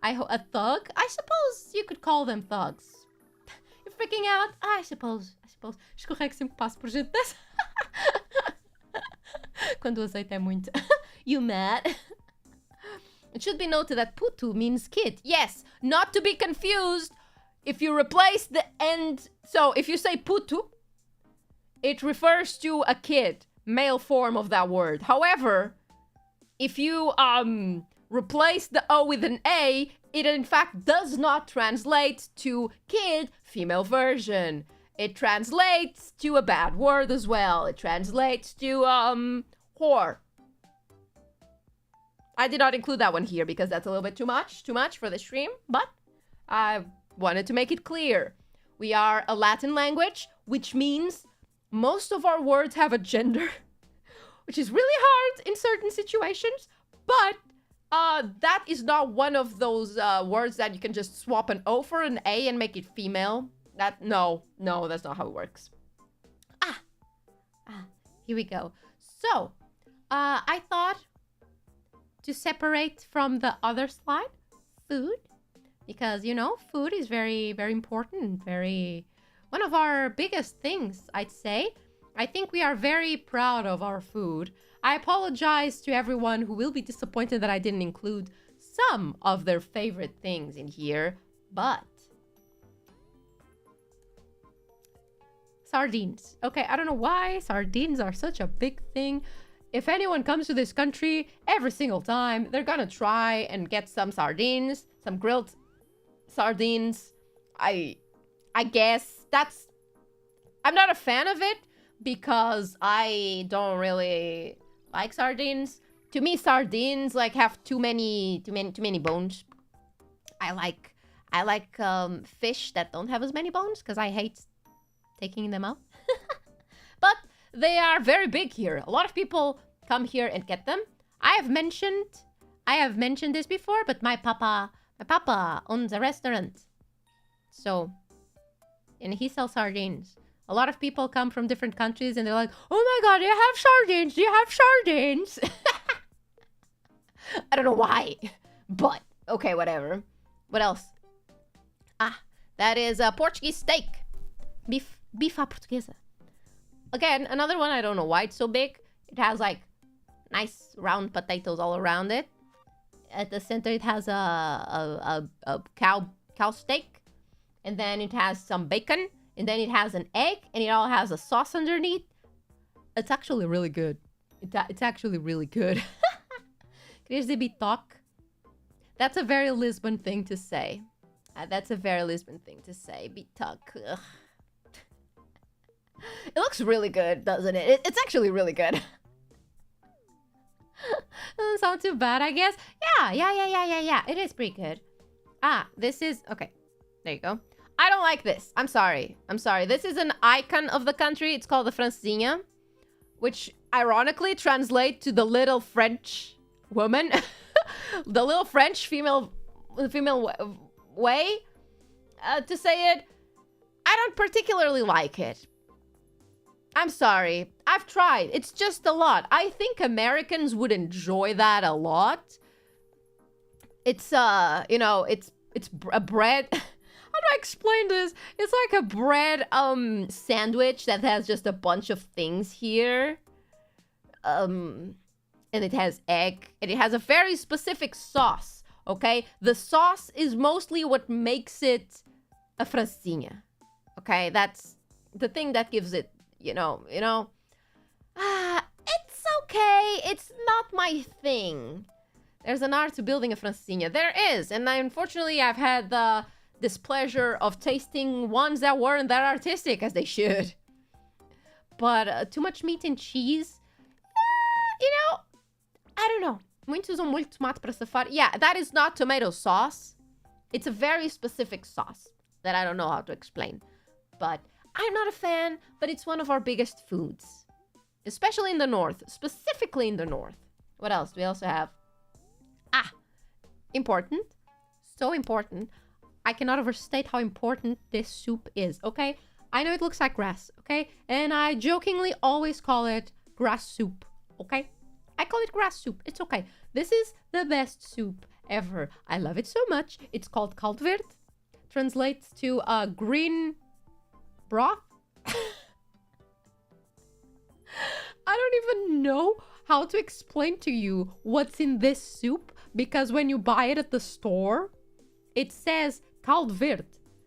A thug? I suppose you could call them thugs. You're freaking out? I suppose. Escorrego sempre que passo por gente dessa. Quando o azeite é muito. You mad? It should be noted that putu means kid. Yes, not to be confused. If you replace the end, so if you say putu, it refers to a kid, male form of that word. However, if you replace the O with an A, it in fact does not translate to kid, female version. It translates to a bad word as well. It translates to whore. I did not include that one here because that's a little bit too much for the stream, but I wanted to make it clear. We are a Latin language, which means most of our words have a gender, which is really hard in certain situations, but that is not one of those words that you can just swap an O for an A and make it female. No, that's not how it works. Here we go. So, I thought to separate from the other slide, food, because, you know, food is very, very important, one of our biggest things, I'd say. I think we are very proud of our food. I apologize to everyone who will be disappointed that I didn't include some of their favorite things in here, but sardines. Okay, I don't know why sardines are such a big thing. If anyone comes to this country, every single time, they're gonna try and get some sardines, some grilled sardines. I guess I'm not a fan of it because I don't really like sardines. To me, sardines like have too many bones. I like fish that don't have as many bones because I hate taking them out. But they are very big here. A lot of people come here and get them. I have mentioned this before, but my papa owns a restaurant. So, and he sells sardines. A lot of people come from different countries and they're like, "Oh my god, do you have sardines? Do you have sardines?" I don't know why, but okay, whatever. What else? That is a Portuguese steak. Beef à portuguesa. Again, another one, I don't know why it's so big. It has like nice round potatoes all around it. At the center, it has a cow steak. And then it has some bacon. And then it has an egg. And it all has a sauce underneath. It's actually really good. It's actually really good. Querias dizer bitoque? That's a very Lisbon thing to say. Bitoque. Ugh. It looks really good, doesn't it? It's actually really good. Doesn't sound too bad, I guess. Yeah. It is pretty good. This is... Okay, there you go. I don't like this. I'm sorry. This is an icon of the country. It's called the francesinha, which ironically translates to the little French woman. The little French female way to say it. I don't particularly like it. I'm sorry. I've tried. It's just a lot. I think Americans would enjoy that a lot. It's you know, it's a bread. How do I explain this? It's like a bread sandwich that has just a bunch of things here. And it has egg, and it has a very specific sauce, okay? The sauce is mostly what makes it a francesinha. Okay, that's the thing that gives it, you know, it's okay. It's not my thing. There's an art to building a francesinha. There is, and unfortunately, I've had the displeasure of tasting ones that weren't that artistic as they should. But too much meat and cheese, you know, I don't know. Muitos usam molho de tomate para safar. Yeah, that is not tomato sauce. It's a very specific sauce that I don't know how to explain. But I'm not a fan, but it's one of our biggest foods. Especially in the north. Specifically in the north. What else do we also have? Important. So important. I cannot overstate how important this soup is, okay? I know it looks like grass, okay? And I jokingly always call it grass soup, okay? I call it grass soup. It's okay. This is the best soup ever. I love it so much. It's called caldo verde. Translates to green broth. I don't even know how to explain to you what's in this soup, because when you buy it at the store, it says caldo verde.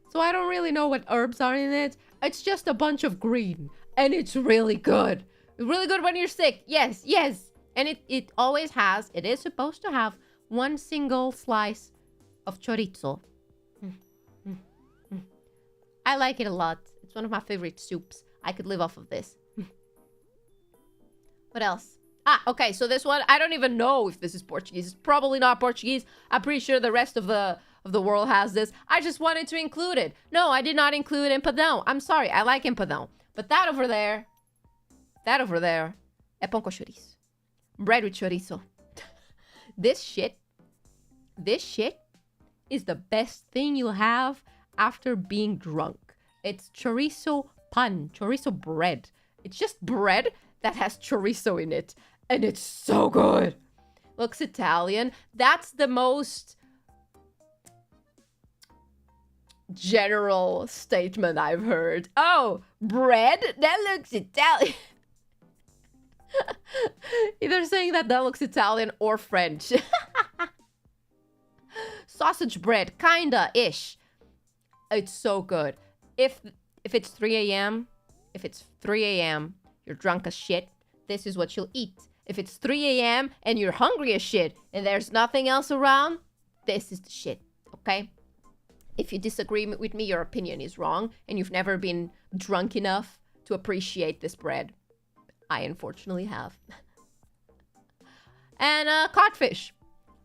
So I don't really know what herbs are in it. It's just a bunch of green, and it's really good. Really good when you're sick. Yes, yes. And it always has, it is supposed to have one single slice of chorizo. I like it a lot. It's one of my favorite soups. I could live off of this. What else? Okay, so this one, I don't even know if this is Portuguese. It's probably not Portuguese. I'm pretty sure the rest of the world has this. I just wanted to include it. No, I did not include empadão. I'm sorry, I like empadão. But that over there é pão com chouriço. Bread with chorizo. This shit is the best thing you'll have after being drunk. It's chorizo pan, chorizo bread. It's just bread that has chorizo in it. And it's so good. Looks Italian. That's the most general statement I've heard. Oh, bread? That looks Italian. Either saying that looks Italian or French. Sausage bread, kinda-ish. It's so good. If it's 3 a.m., you're drunk as shit, this is what you'll eat. If it's 3 a.m. and you're hungry as shit and there's nothing else around, this is the shit, okay? If you disagree with me, your opinion is wrong and you've never been drunk enough to appreciate this bread. I unfortunately have. And codfish.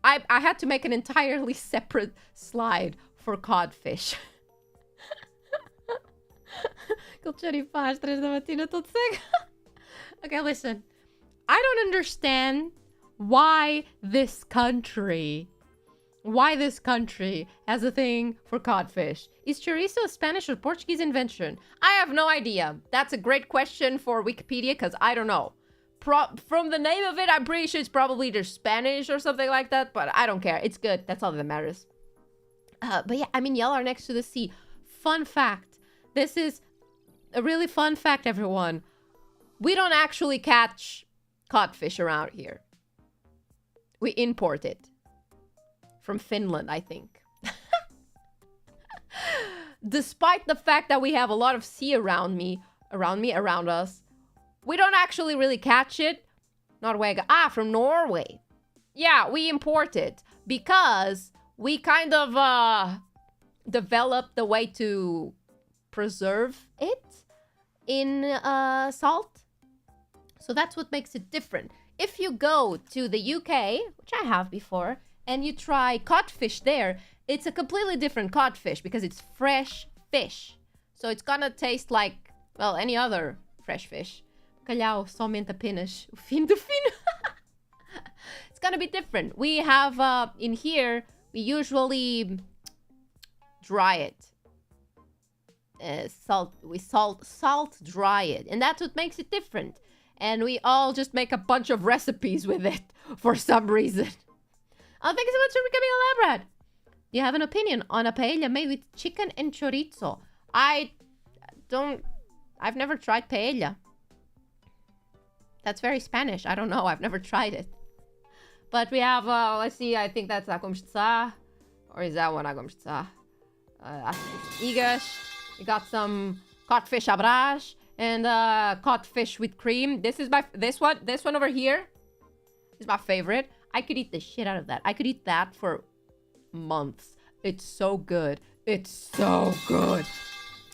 I had to make an entirely separate slide for codfish. Okay, listen. I don't understand why this country has a thing for codfish. Is chorizo a Spanish or Portuguese invention? I have no idea. That's a great question for Wikipedia, because I don't know. From the name of it, I'm pretty sure it's probably either Spanish or something like that, but I don't care. It's good. That's all that matters. But yeah, I mean, y'all are next to the sea. Fun fact. This is a really fun fact, everyone. We don't actually catch codfish around here. We import it. From Finland, I think. Despite the fact that we have a lot of sea around us, we don't actually really catch it. Norwega. From Norway. Yeah, we import it because we kind of developed the way to preserve it in salt. So that's what makes it different. If you go to the UK, which I have before, and you try codfish there, it's a completely different codfish because it's fresh fish. So it's gonna taste like, well, any other fresh fish. Calhau somente apenas o fim do fim. It's gonna be different. We have, in here, we usually dry it. Salt dry it. And that's what makes it different. And we all just make a bunch of recipes with it for some reason. Oh, thank you so much for becoming a lab rat. You have an opinion on a paella made with chicken and chorizo? I've never tried paella. That's very Spanish. I don't know. I've never tried it. But we have, let's see, I think that's agomshta. Or is that one agomshta? I think it's igas. We got some codfish abrash and codfish with cream. This one over here is my favorite. I could eat the shit out of that. I could eat that for months. It's so good. It's so good.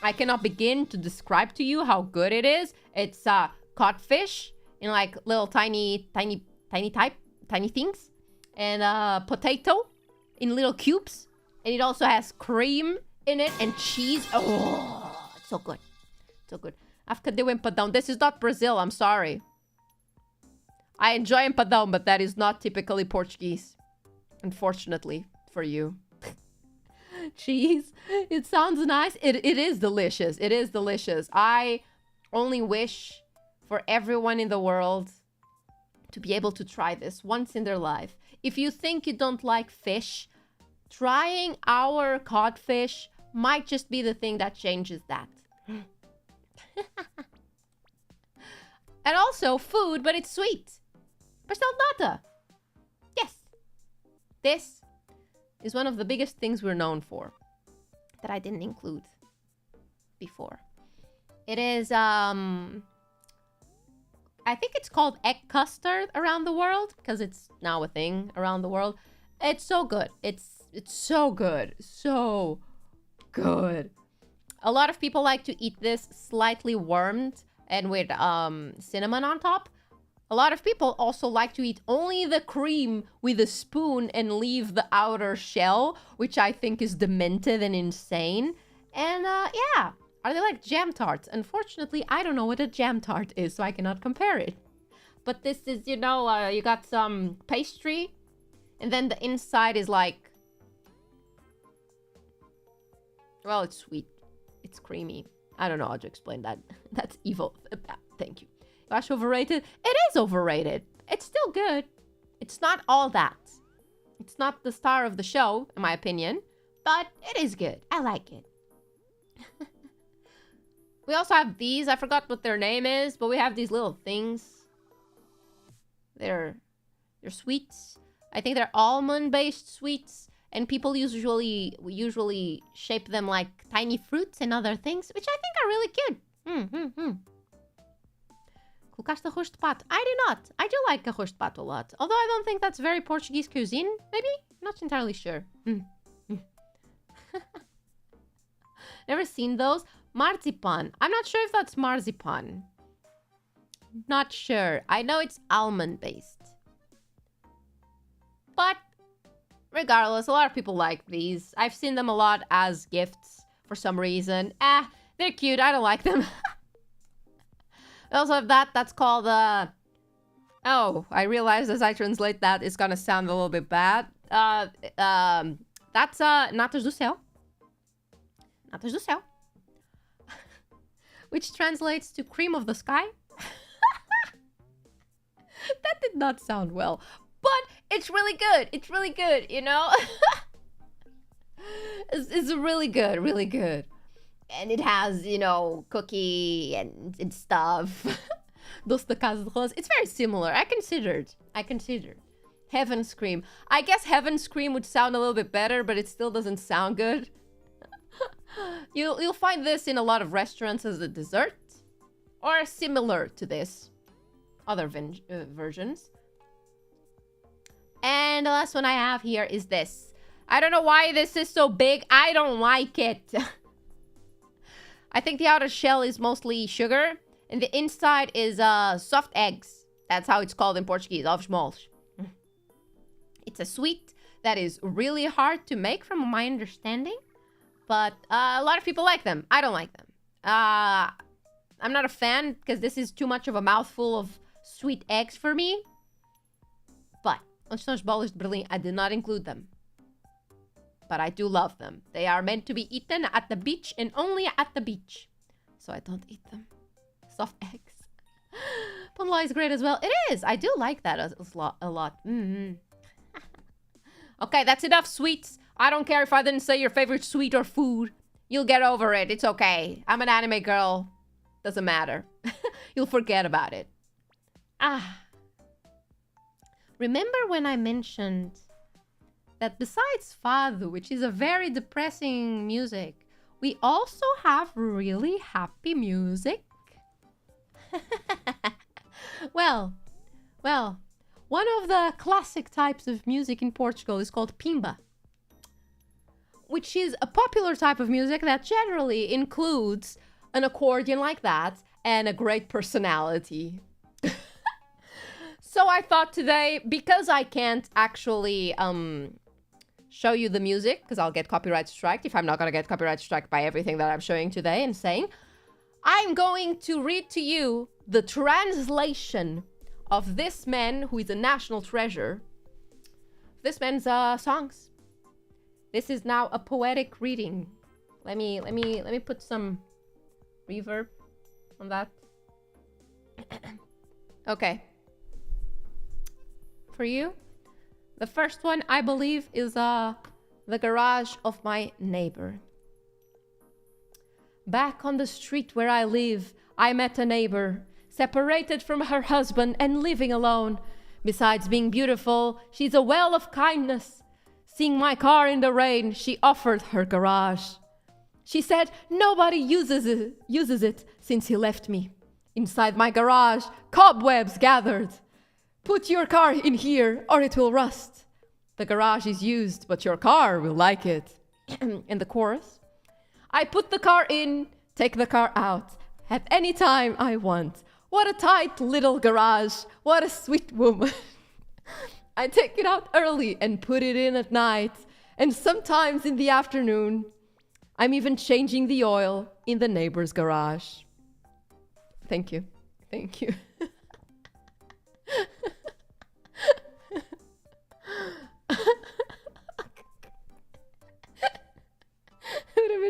I cannot begin to describe to you how good it is. It's codfish in like little tiny things. and potato in little cubes. And it also has cream in it and cheese. Oh, it's so good. So good. África deu empadão. This is not Brazil, I'm sorry. I enjoy empadão, but that is not typically Portuguese. Unfortunately for you. Cheese. It sounds nice. It is delicious. It is delicious. I only wish for everyone in the world to be able to try this once in their life. If you think you don't like fish, trying our codfish might just be the thing that changes that. And also food, but it's sweet. Pastel de nata. Yes. This is one of the biggest things we're known for that I didn't include before. It is, I think it's called egg custard around the world because it's now a thing around the world. It's so good. It's so good. So good. A lot of people like to eat this slightly warmed and with cinnamon on top. A lot of people also like to eat only the cream with a spoon and leave the outer shell, which I think is demented and insane. And yeah, are they like jam tarts? Unfortunately, I don't know what a jam tart is, so I cannot compare it. But this is, you know, you got some pastry, and then the inside is like, well, it's sweet. It's creamy. I don't know how to explain that. That's evil. Thank you. Eu acho overrated. It is overrated. It's still good. It's not all that. It's not the star of the show, in my opinion. But it is good. I like it. We also have these. I forgot what their name is, but we have these little things. They're sweets. I think they're almond-based sweets. And people usually shape them like tiny fruits and other things, which I think are really cute. Colocaste arroz de pato. I do not. I do like arroz de pato a lot. Although I don't think that's very Portuguese cuisine, maybe? Not entirely sure. Never seen those. Marzipan. I'm not sure if that's marzipan. Not sure. I know it's almond-based. But regardless, a lot of people like these. I've seen them a lot as gifts for some reason. They're cute. I don't like them. We also have that. That's called, oh, I realized as I translate that, it's gonna sound a little bit bad. That's, natas do céu. Natas do céu. Which translates to cream of the sky. That did not sound well. But it's really good. It's really good, you know? It's really good, really good. And it has, you know, cookie and stuff. Doce de casa de rosa. It's very similar. I considered. Heaven's cream. I guess Heaven's cream would sound a little bit better, but it still doesn't sound good. You'll find this in a lot of restaurants as a dessert. Or similar to this. Other versions. And the last one I have here is this. I don't know why this is so big. I don't like it. I think the outer shell is mostly sugar. And the inside is soft eggs. That's how it's called in Portuguese. Ovos moles. It's a sweet that is really hard to make from my understanding. But a lot of people like them. I don't like them. I'm not a fan because this is too much of a mouthful of sweet eggs for me. But onde estão as bolas de Berlim? I did not include them. But I do love them. They are meant to be eaten at the beach and only at the beach. So I don't eat them. Soft eggs. Pão de ló is great as well. It is. I do like that a lot. Okay, that's enough sweets. I don't care if I didn't say your favorite sweet or food. You'll get over it. It's okay. I'm an anime girl. Doesn't matter. You'll forget about it. Remember when I mentioned that besides fado, which is a very depressing music, we also have really happy music? Well, one of the classic types of music in Portugal is called Pimba, which is a popular type of music that generally includes an accordion like that and a great personality. So I thought today, because I can't actually show you the music, because I'll get copyright striked if I'm not gonna get copyright striked by everything that I'm showing today and saying, I'm going to read to you the translation of this man who is a national treasure. This man's songs. This is now a poetic reading. Let me put some reverb on that. Okay. For you, the first one I believe is the garage of my neighbor. Back on the street where I live, I met a neighbor, separated from her husband and living alone. Besides being beautiful, she's a well of kindness. Seeing my car in the rain, she offered her garage. She said nobody uses it since he left me. Inside my garage, cobwebs gathered. Put your car in here or it will rust. The garage is used, but your car will like it. In the chorus, I put the car in, take the car out, at any time I want. What a tight little garage. What a sweet woman. I take it out early and put it in at night. And sometimes in the afternoon, I'm even changing the oil in the neighbor's garage. Thank you. Thank you.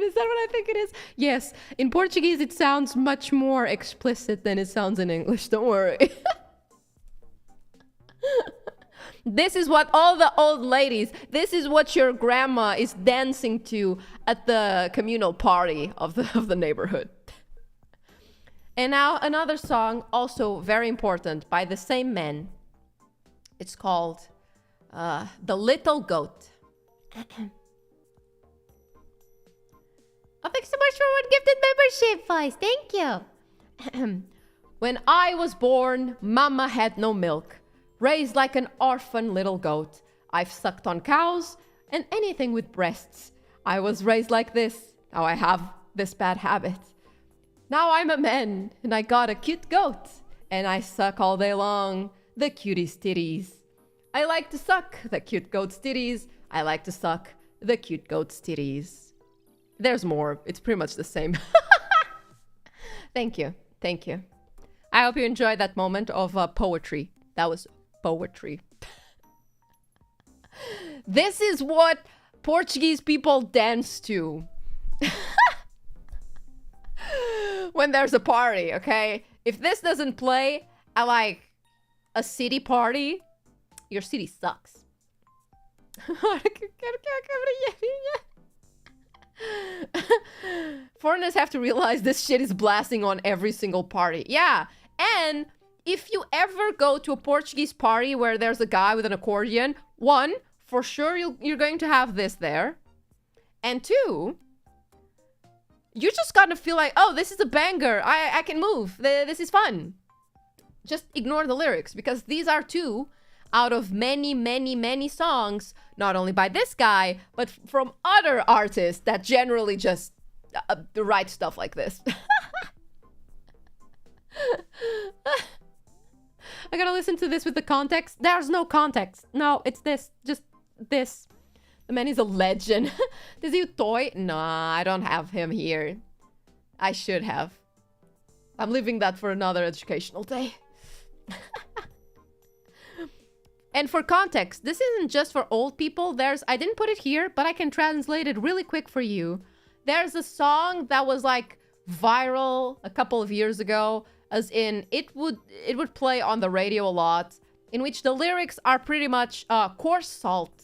Is that what I think it is? Yes. In Portuguese, it sounds much more explicit than it sounds in English. Don't worry. This is what all the old ladies, this is what your grandma is dancing to at the communal party of the neighborhood. And now another song, also very important, by the same man. It's called The Little Goat. Oh, thanks so much for one gifted membership, boys. Thank you. When I was born, Mama had no milk. Raised like an orphan little goat. I've sucked on cows and anything with breasts. I was raised like this. Now I have this bad habit. Now I'm a man and I got a cute goat. And I suck all day long the cutest titties. I like to suck the cute goat's titties. I like to suck the cute goat's titties. There's more. It's pretty much the same. Thank you. Thank you. I hope you enjoyed that moment of poetry. That was poetry. This is what Portuguese people dance to. When there's a party, okay? If this doesn't play at like a city party, your city sucks. Foreigners have to realize this shit is blasting on every single party. Yeah, and if you ever go to a Portuguese party where there's a guy with an accordion, one, for sure you're going to have this there. And two, you're just gonna feel like, oh, this is a banger. I can move. This is fun. Just ignore the lyrics, because these are two out of many, many, many songs, not only by this guy, but from other artists that generally just write stuff like this. I gotta listen to this with the context. There's no context. No, it's this. Just this. The man is a legend. Does he toy? Nah, I don't have him here. I should have. I'm leaving that for another educational day. And for context, this isn't just for old people. I didn't put it here, but I can translate it really quick for you. There's a song that was like viral a couple of years ago, as in it would play on the radio a lot, in which the lyrics are pretty much coarse salt.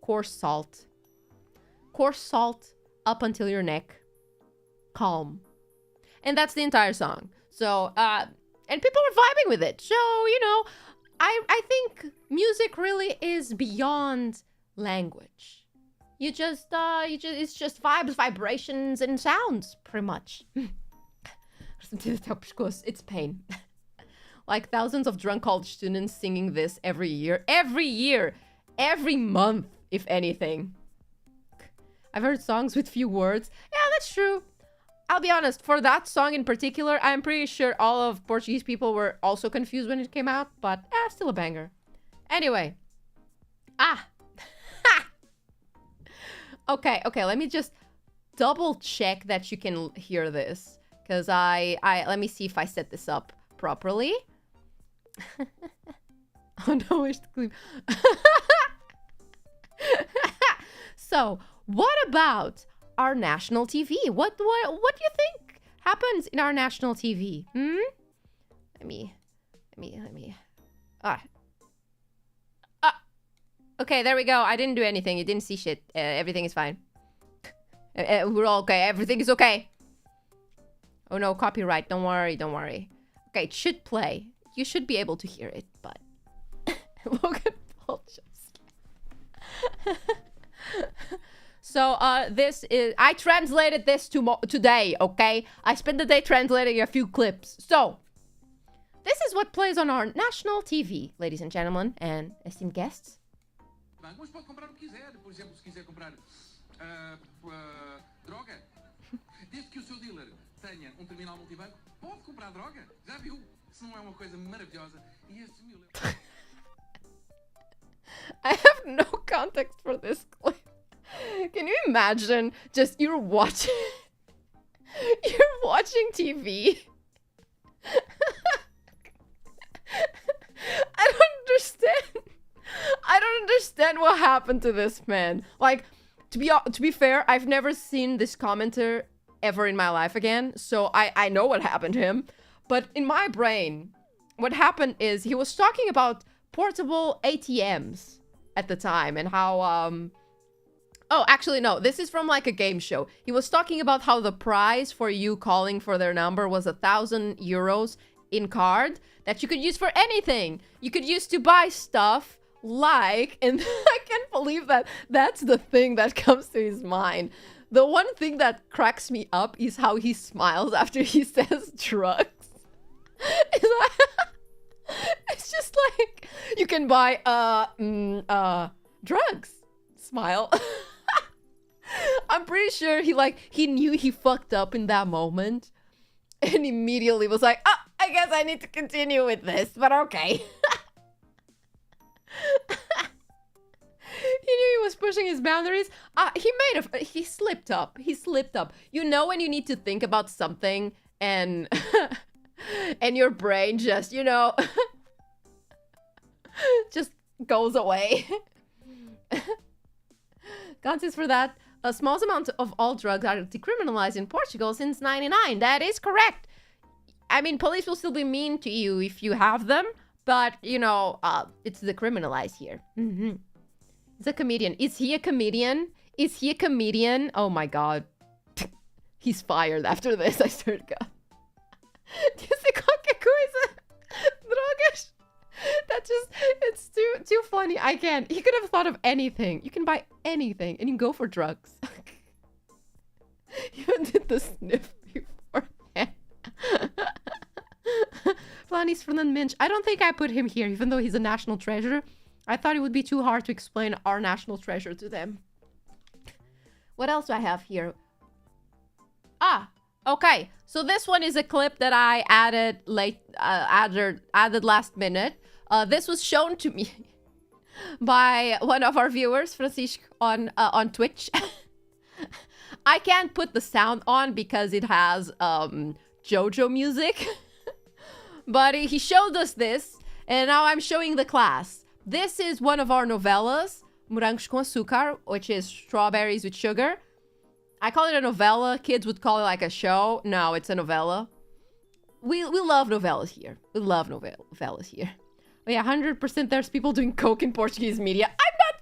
Coarse salt. Coarse salt up until your neck. Calm. And that's the entire song. So, and people are vibing with it. So, you know, I think music really is beyond language. It's just vibes, vibrations, and sounds, pretty much. It's pain. Like thousands of drunk college students singing this every year, every month, if anything. I've heard songs with few words. Yeah, that's true. I'll be honest, for that song in particular, I'm pretty sure all of Portuguese people were also confused when it came out, but still a banger. Anyway. Okay, let me just double check that you can hear this. Because let me see if I set this up properly. Oh no, it's clean. So, what about our national TV? What do you think happens in our national TV? Let me. Okay, there we go. I didn't do anything. You didn't see shit. Everything is fine. We're all okay. Everything is okay. Oh no, copyright. Don't worry. Okay, it should play. You should be able to hear it, but Logan Paul just. So, this is... I translated this today, okay? I spent the day translating a few clips. So, this is what plays on our national TV, ladies and gentlemen, and esteemed guests. Mas pode comprar o que quiser. Por exemplo, se quiser comprar droga, desde que o seu dealer tenha terminal multibanco, pode comprar droga. Já viu? Isso não é uma coisa maravilhosa. E estes 1000 euros... I have no context for this clip. Can you imagine just you're watching TV? I don't understand what happened to this man. Like, to be fair, I've never seen this commenter ever in my life again, so I know what happened to him. But in my brain, what happened is he was talking about portable ATMs at the time and how oh, actually no, this is from like a game show. He was talking about how the prize for you calling for their number was 1,000 euros in card that you could use for anything. You could use to buy stuff like, and I can't believe that that's the thing that comes to his mind. The one thing that cracks me up is how he smiles after he says drugs. It's just like, you can buy drugs. Smile. I'm pretty sure he knew he fucked up in that moment and immediately was like, oh, I guess I need to continue with this, but okay. He knew he was pushing his boundaries. He slipped up. You know when you need to think about something and and your brain just, you know, just goes away. Context for that. A small amount of all drugs are decriminalized in Portugal since '99. That is correct. I mean, police will still be mean to you if you have them, but, you know, it's decriminalized here. He's a comedian. Is he a comedian? Oh my god. He's fired after this, I swear to God. Disse qualquer coisa. Drogas. That just, it's too funny. I can't. He could have thought of anything. You can buy anything and you can go for drugs. You even did the sniff beforehand. Flanis Fernand Minch. I don't think I put him here, even though he's a national treasure. I thought it would be too hard to explain our national treasure to them. What else do I have here? Okay. So this one is a clip that I added last minute. This was shown to me by one of our viewers, Francisco, on Twitch. I can't put the sound on because it has JoJo music. But he showed us this, and now I'm showing the class. This is one of our novelas, Morangos com Açúcar, which is strawberries with sugar. I call it a novella. Kids would call it like a show. No, it's a novella. We love novellas here. We love novellas here. Oh yeah, 100% there's people doing coke in Portuguese media. I'm not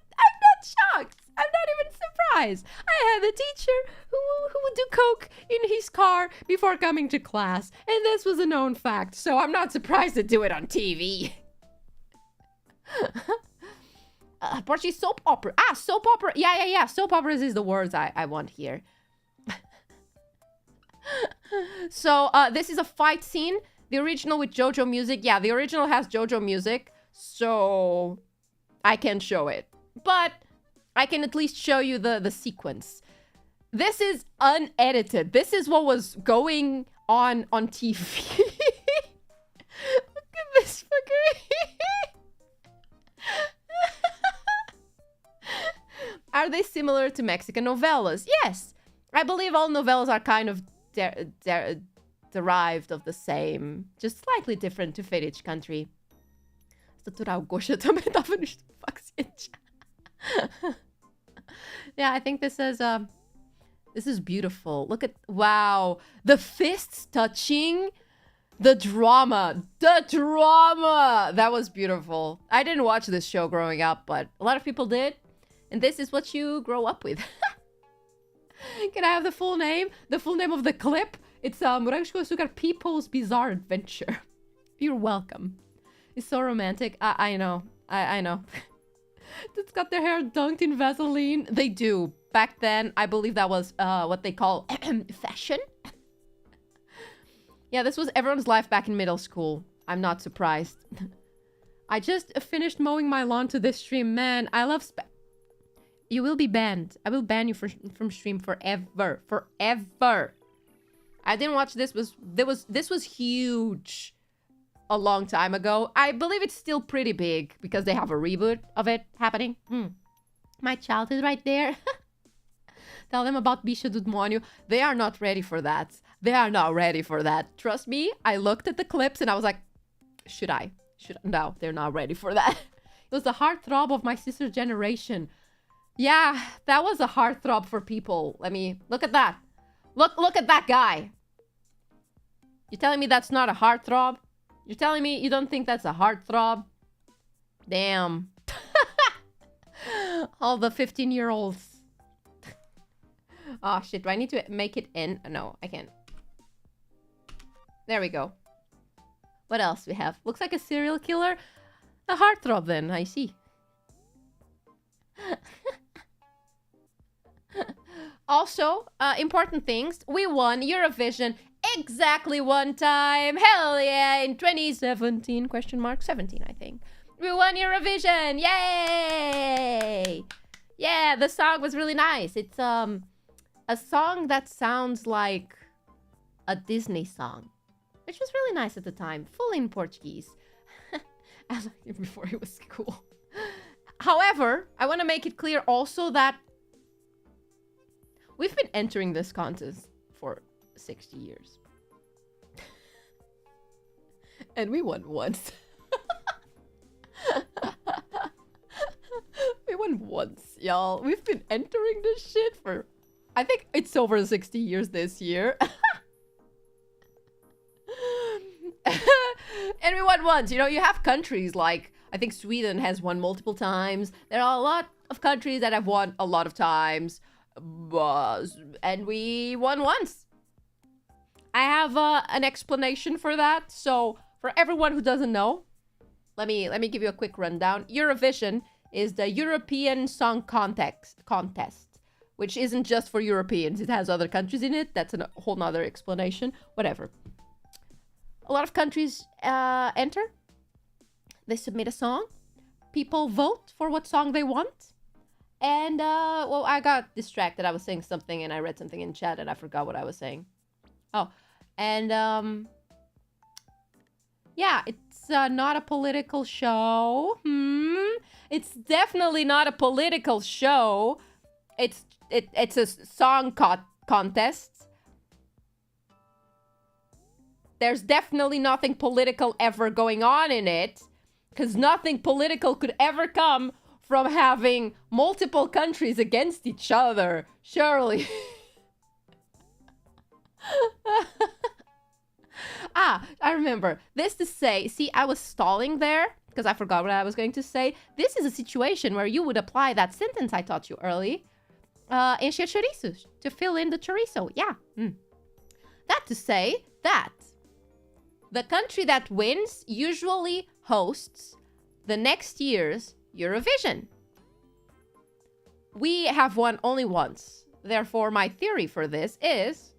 shocked. I'm not even surprised. I had a teacher who would do coke in his car before coming to class, and this was a known fact, so I'm not surprised to do it on TV. Portuguese soap opera. Soap opera. Yeah. Soap operas is the words I want here. So, this is a fight scene. The original with JoJo music. Yeah, the original has JoJo music, so I can't show it. But I can at least show you the sequence. This is unedited. This is what was going on TV. Look at this fucker. Are they similar to Mexican novellas? Yes. I believe all novellas are kind of derived of the same, just slightly different to fit each country. Staturar o Gosha também tava no estupefaciente. Yeah, I think this is beautiful. Look at, wow, the fists touching, the drama. That was beautiful. I didn't watch this show growing up, but a lot of people did. And this is what you grow up with. Can I have the full name? The full name of the clip? It's Morangos com Açúcar People's Bizarre Adventure. You're welcome. It's so romantic. I know. I know. It's got their hair dunked in Vaseline. They do. Back then, I believe that was what they call fashion. Yeah, this was everyone's life back in middle school. I'm not surprised. I just finished mowing my lawn to this stream. Man, I love you will be banned. I will ban you from stream forever. Forever. I didn't watch this. This was huge a long time ago. I believe it's still pretty big because they have a reboot of it happening. My child is right there. Tell them about Bicha do Demônio. They are not ready for that. They are not ready for that. Trust me, I looked at the clips and I was like, should I? No, they're not ready for that. It was the heartthrob of my sister's generation. Yeah, that was a heartthrob for people. Let me look at that. Look at that guy. You're telling me that's not a heartthrob? You're telling me you don't think that's a heartthrob? Damn. All the 15-year-olds. Oh shit, do I need to make it in? No, I can't. There we go. What else we have? Looks like a serial killer. A heartthrob then, I see. Also, important things. We won Eurovision exactly one time. Hell yeah, in 2017, question mark, 17, I think. We won Eurovision, yay! Yeah, the song was really nice. It's a song that sounds like a Disney song, which was really nice at the time, fully in Portuguese. I liked it before it was cool. However, I want to make it clear also that we've been entering this contest for 60 years. And we won once. We won once, y'all. We've been entering this shit for, I think it's over 60 years this year. And we won once. You know, you have countries like, I think Sweden has won multiple times. There are a lot of countries that have won a lot of times. And we won once. I have an explanation for that. So for everyone who doesn't know, let me give you a quick rundown. Eurovision is the European Song Contest, which isn't just for Europeans. It has other countries in it. That's a whole nother explanation. Whatever. A lot of countries enter. They submit a song. People vote for what song they want. And, well, I got distracted. I was saying something and I read something in chat and I forgot what I was saying. Oh, and, yeah, it's not a political show. It's definitely not a political show. It's a song contest. There's definitely nothing political ever going on in it. Because nothing political could ever come from having multiple countries against each other. Surely. I remember. This to say, see, I was stalling there because I forgot what I was going to say. This is a situation where you would apply that sentence I taught you early. Encher chouriços, to fill in the chorizo. Yeah. That to say that the country that wins usually hosts the next year's Eurovision. We have won only once. Therefore, my theory for this is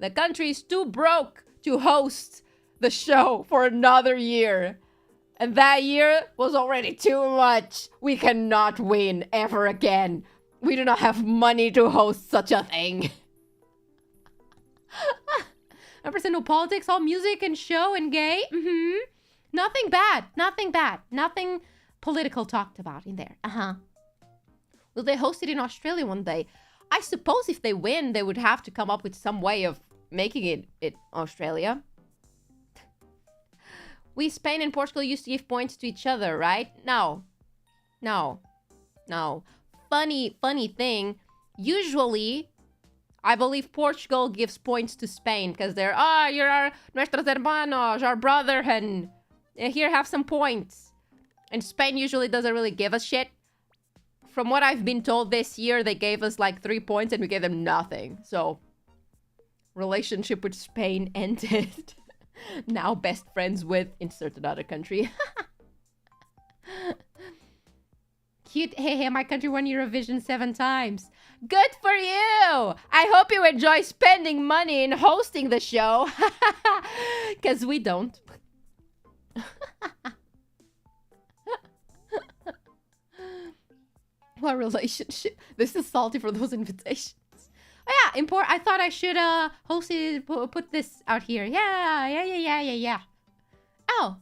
the country is too broke to host the show for another year. And that year was already too much. We cannot win ever again. We do not have money to host such a thing. 100% no politics, all music and show and gay. Nothing bad. Nothing bad. Nothing political talked about in there. Will they host it in Australia one day? I suppose if they win, they would have to come up with some way of making it in Australia. We, Spain and Portugal, used to give points to each other, right? No. Funny thing. Usually, I believe Portugal gives points to Spain because they're, you're our nuestros hermanos, our brother, and here, have some points. And Spain usually doesn't really give a shit. From what I've been told this year, they gave us like 3 points and we gave them nothing. So, relationship with Spain ended. Now best friends with insert another country. Cute. Hey, my country won Eurovision 7 times. Good for you! I hope you enjoy spending money in hosting the show. Because we don't. What relationship? This is salty for those invitations. Oh yeah, I thought I should host it, put this out here. Yeah. Oh,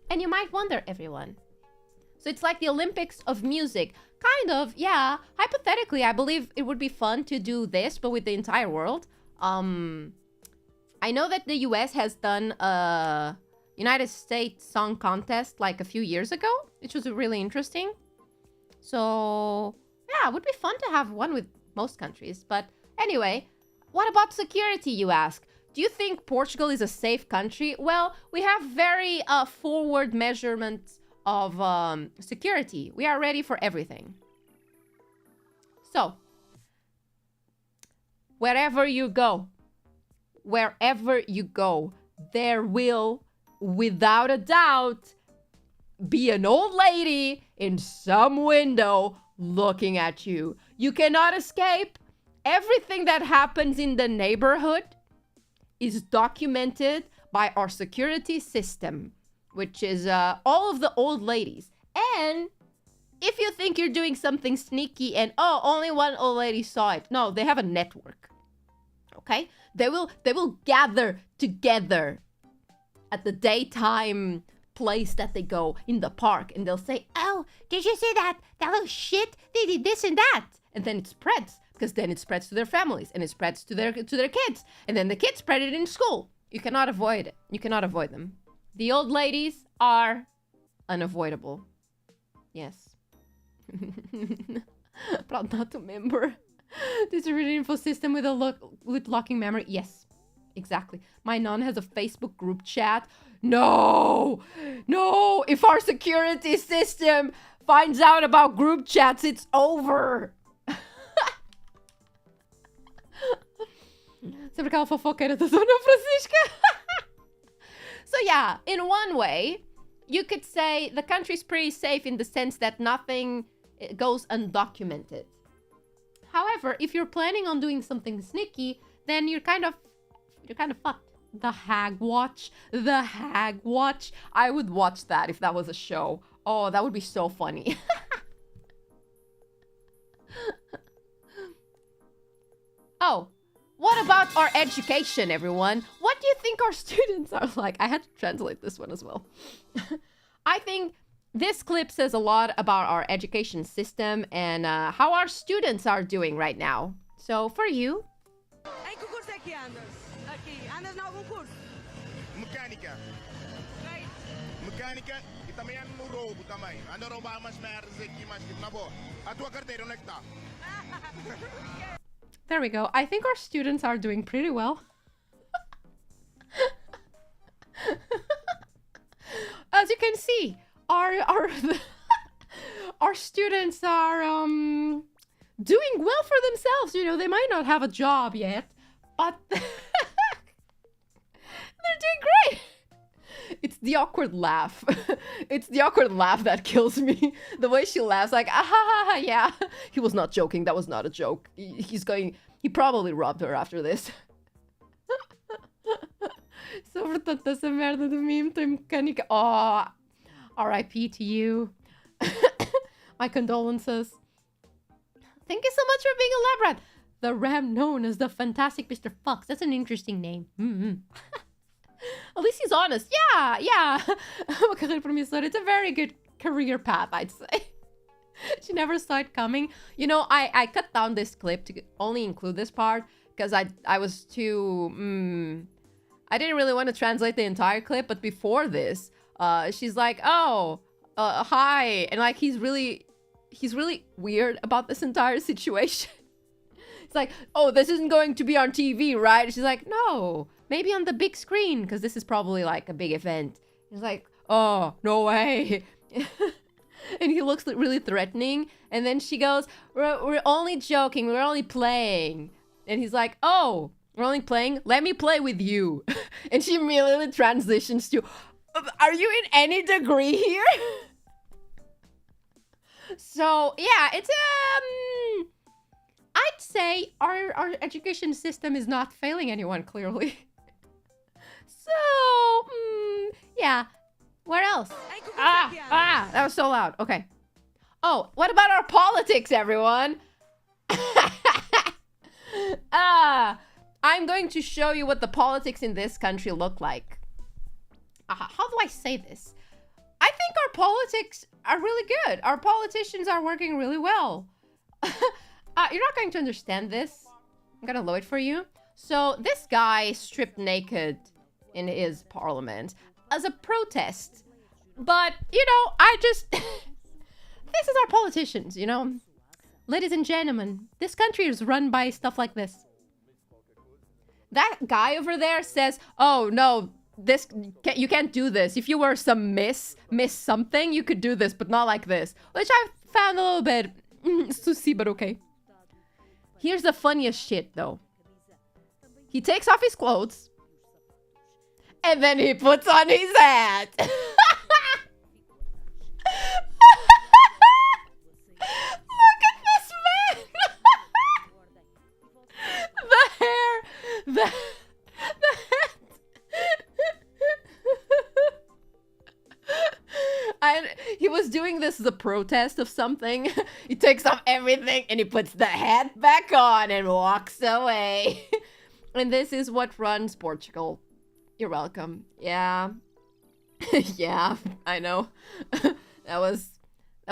and you might wonder, everyone. So it's like the Olympics of music. Kind of, yeah. Hypothetically, I believe it would be fun to do this, but with the entire world. I know that the US has done a United States song contest like a few years ago, which was really interesting. So, yeah, it would be fun to have one with most countries. But anyway, what about security, you ask? Do you think Portugal is a safe country? Well, we have very forward measurements of security. We are ready for everything. So, wherever you go, there will, without a doubt, be an old lady in some window looking at you. You cannot escape. Everything that happens in the neighborhood is documented by our security system, which is all of the old ladies. And if you think you're doing something sneaky and, only one old lady saw it. No, they have a network. Okay? They will gather together at the daytime place that they go in the park, and they'll say, "Oh, did you see that little shit? They did this and that." And then it spreads, because then it spreads to their families, and it spreads to their kids, and then the kids spread it in school. You cannot avoid it. You cannot avoid them. The old ladies are unavoidable. Yes. Proud not to member. This is a really info system with locking memory. Yes, exactly. My nun has a Facebook group chat. No! If our security system finds out about group chats, it's over. Sempre aquela fofoqueira da Dona Francisca. So yeah, in one way, you could say the country's pretty safe in the sense that nothing goes undocumented. However, if you're planning on doing something sneaky, then you're kind of fucked. The Hag Watch. I would watch that if that was a show. Oh, that would be so funny. Oh, what about our education, everyone? What do you think our students are like? I had to translate this one as well. I think this clip says a lot about our education system and how our students are doing right now. So, for you... Em que curso é que andas? Aqui. Andas em algum curso? Mecânica. Right. Mecânica e também ando no roubo também. Ando a roubar umas merdas aqui, mas tipo, na boa. A tua carteira, onde é que tá? There we go. I think our students are doing pretty well. As you can see, our students are doing well for themselves. You know, they might not have a job yet, but they're doing great. It's the awkward laugh. It's the awkward laugh that kills me. The way she laughs, like, ah ha ha, yeah. He was not joking. That was not a joke. He probably robbed her after this. So, portanto, essa merda do meme tem mecânica. Oh, R.I.P. to you. My condolences. Thank you so much for being a lab rat. The ram known as the fantastic Mr. Fox. That's an interesting name. At least he's honest. Yeah. Uma carreira promissora. It's a very good career path, I'd say. She never saw it coming. You know, I cut down this clip to only include this part because I was too... I didn't really want to translate the entire clip, but before this, she's like, oh, hi. And like, he's really weird about this entire situation. It's like, oh, this isn't going to be on TV, right? She's like, no, maybe on the big screen, because this is probably like a big event. He's like, oh, no way. And he looks really threatening. And then she goes, we're only joking. We're only playing. And he's like, oh, we're only playing? Let me play with you. And she immediately transitions to, are you in any degree here? So, yeah, it's, I'd say our education system is not failing anyone, clearly. So, yeah. What else? That was so loud. Okay. Oh, what about our politics, everyone? I'm going to show you what the politics in this country look like. How do I say this? I think our politics are really good. Our politicians are working really well. You're not going to understand this. I'm gonna load it for you. So this guy stripped naked in his parliament as a protest. But, you know, this is our politicians, you know. Ladies and gentlemen, this country is run by stuff like this. That guy over there says, oh, no, you can't do this. If you were some miss something, you could do this, but not like this. Which I found a little bit sussy, but okay. Here's the funniest shit, though. He takes off his clothes, and then he puts on his hat. Look at this man! The hair, the hat. And he was doing this as a protest of something. He takes off everything and he puts the hat back on and walks away. And this is what runs Portugal. You're welcome. Yeah. Yeah, I know. That was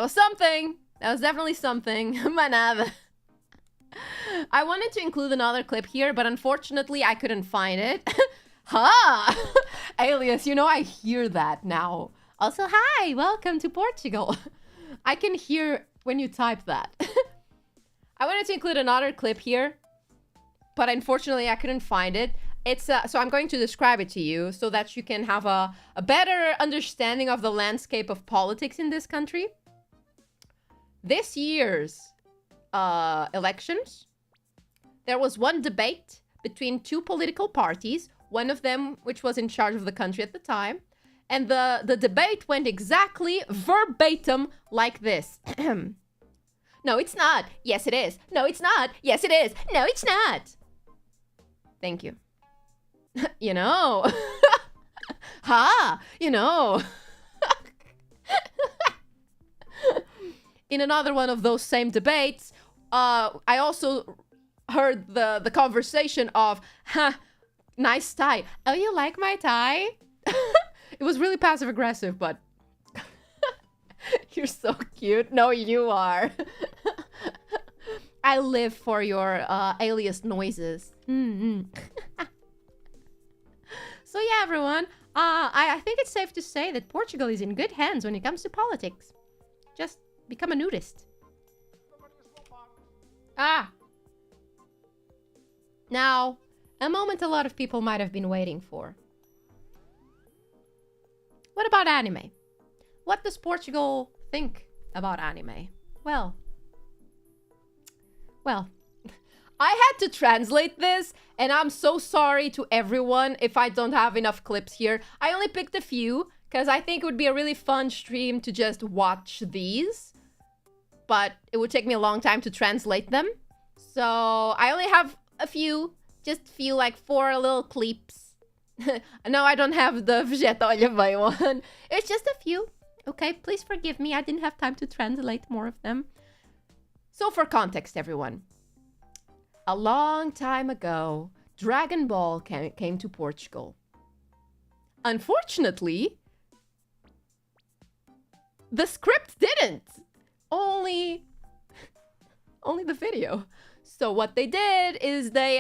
something. That was definitely something. Manada. I wanted to include another clip here, but unfortunately I couldn't find it. Ha! Alias, you know, I hear that now. Also, hi, welcome to Portugal. I can hear when you type that. I wanted to include another clip here, but unfortunately I couldn't find it. It's so I'm going to describe it to you so that you can have a better understanding of the landscape of politics in this country. This year's elections, there was one debate between two political parties, one of them which was in charge of the country at the time, and the debate went exactly verbatim like this. No, it's not. Yes, it is. No, it's not. Yes, it is. No, it's not. Thank you. You know. Ha! You know. In another one of those same debates, I also heard the conversation of, nice tie. Oh, you like my tie? It was really passive-aggressive, but... You're so cute. No, you are. I live for your alias noises. So yeah, everyone. I think it's safe to say that Portugal is in good hands when it comes to politics. Just become a nudist. Now, a moment a lot of people might have been waiting for. What about anime? What does Portugal think about anime? Well, I had to translate this, and I'm so sorry to everyone if I don't have enough clips here. I only picked a few, because I think it would be a really fun stream to just watch these. But it would take me a long time to translate them. So I only have a few, just few, like 4 little clips. No, I don't have the Vegeta Olha Bem one. It's just a few. Okay, please forgive me. I didn't have time to translate more of them. So for context, everyone, a long time ago, Dragon Ball came to Portugal. Unfortunately, the script didn't. Only the video. So what they did is they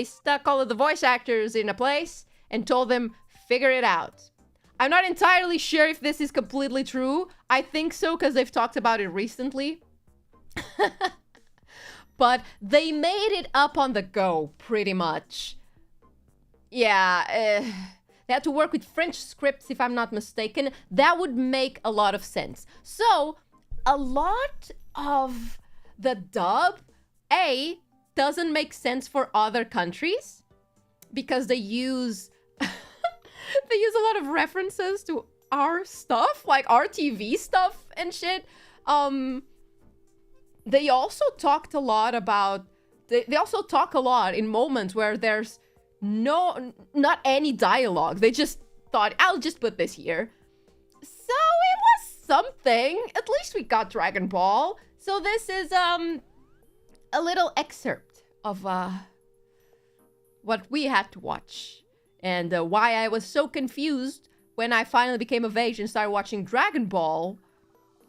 stuck all of the voice actors in a place and told them, figure it out. I'm not entirely sure if this is completely true. I think so because they've talked about it recently. But they made it up on the go, pretty much. Yeah, they had to work with French scripts, if I'm not mistaken. That would make a lot of sense. So, a lot of the dub, doesn't make sense for other countries because they use they use a lot of references to our stuff, like our TV stuff and shit. They also talked a lot about they also talk a lot in moments where there's not any dialogue. They just thought, I'll just put this here. So it was something. At least we got Dragon Ball. So this is a little excerpt of what we had to watch and why I was so confused when I finally became of age and started watching Dragon Ball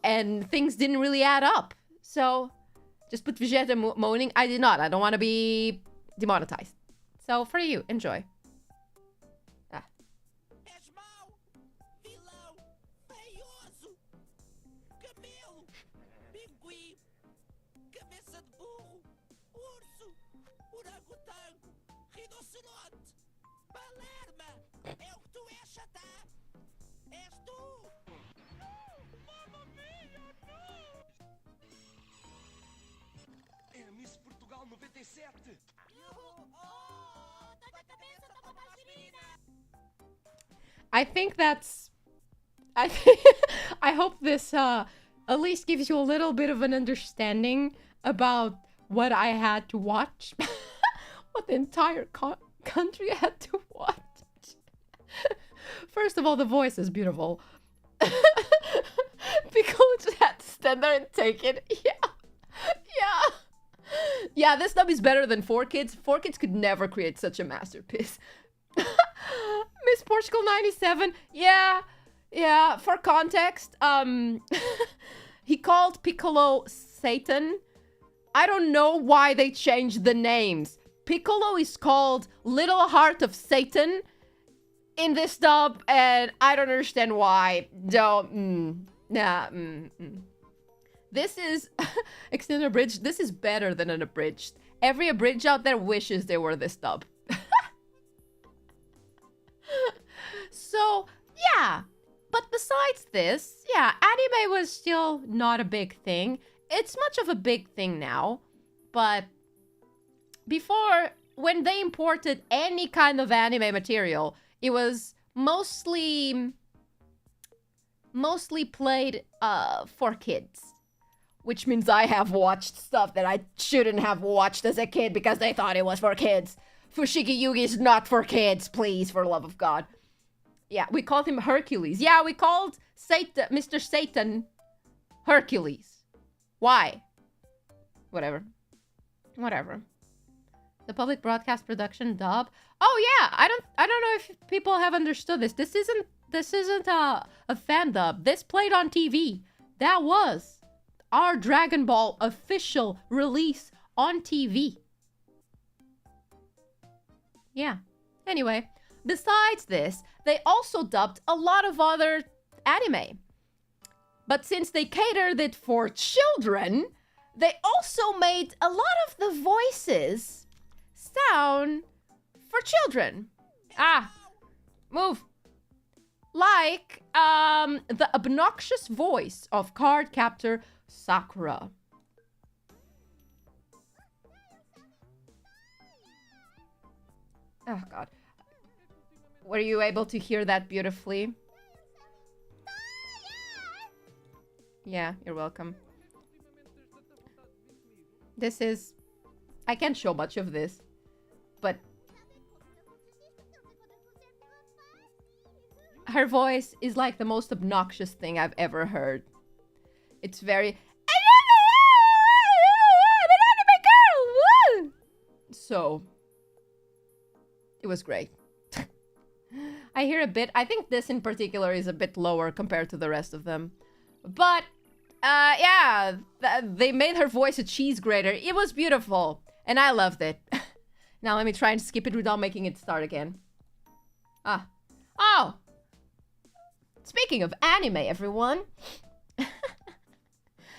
and things didn't really add up. So just put Vegeta moaning. I did not. I don't want to be demonetized. So for you, enjoy. És mau, vilão, feioso, camelo, pinguim, cabeça de burro, urso, orangotango, rinoceronte, balerma. É o que tu és, Xatá? És tu? Mamma mia, não! É a Miss Portugal 97. I think that's... I hope this at least gives you a little bit of an understanding about what I had to watch. What the entire country had to watch. First of all, the voice is beautiful. Piccolo just had to stand there and take it. Yeah, this dub is better than 4Kids. 4Kids could never create such a masterpiece. Miss Portugal 97. Yeah. For context, he called Piccolo Satan. I don't know why they changed the names. Piccolo is called Little Heart of Satan in this dub, and I don't understand why. This is extended abridged. This is better than an abridged. Every abridged out there wishes they were this dub. So, yeah. But besides this, yeah, anime was still not a big thing. It's much of a big thing now. But before, when they imported any kind of anime material, it was mostly played for kids. Which means I have watched stuff that I shouldn't have watched as a kid because they thought it was for kids. Fushigi Yugi is not for kids, please, for the love of God. Yeah, we called him Hercules. Yeah, we called Satan, Mr. Satan Hercules. Why? Whatever. The public broadcast production dub. Oh yeah, I don't know if people have understood this. This isn't a fan dub. This played on TV. That was our Dragon Ball official release on TV. Yeah. Anyway, besides this, they also dubbed a lot of other anime. But since they catered it for children, they also made a lot of the voices sound for children. Move. Like, the obnoxious voice of card captor Sakura. Oh, God. Were you able to hear that beautifully? Yeah, you're welcome. This is... I can't show much of this, but... her voice is like the most obnoxious thing I've ever heard. It's very... So it was great. I hear a bit. I think this in particular is a bit lower compared to the rest of them. But yeah, they made her voice a cheese grater. It was beautiful. And I loved it. Now let me try and skip it without making it start again. Ah. Oh! Speaking of anime, everyone.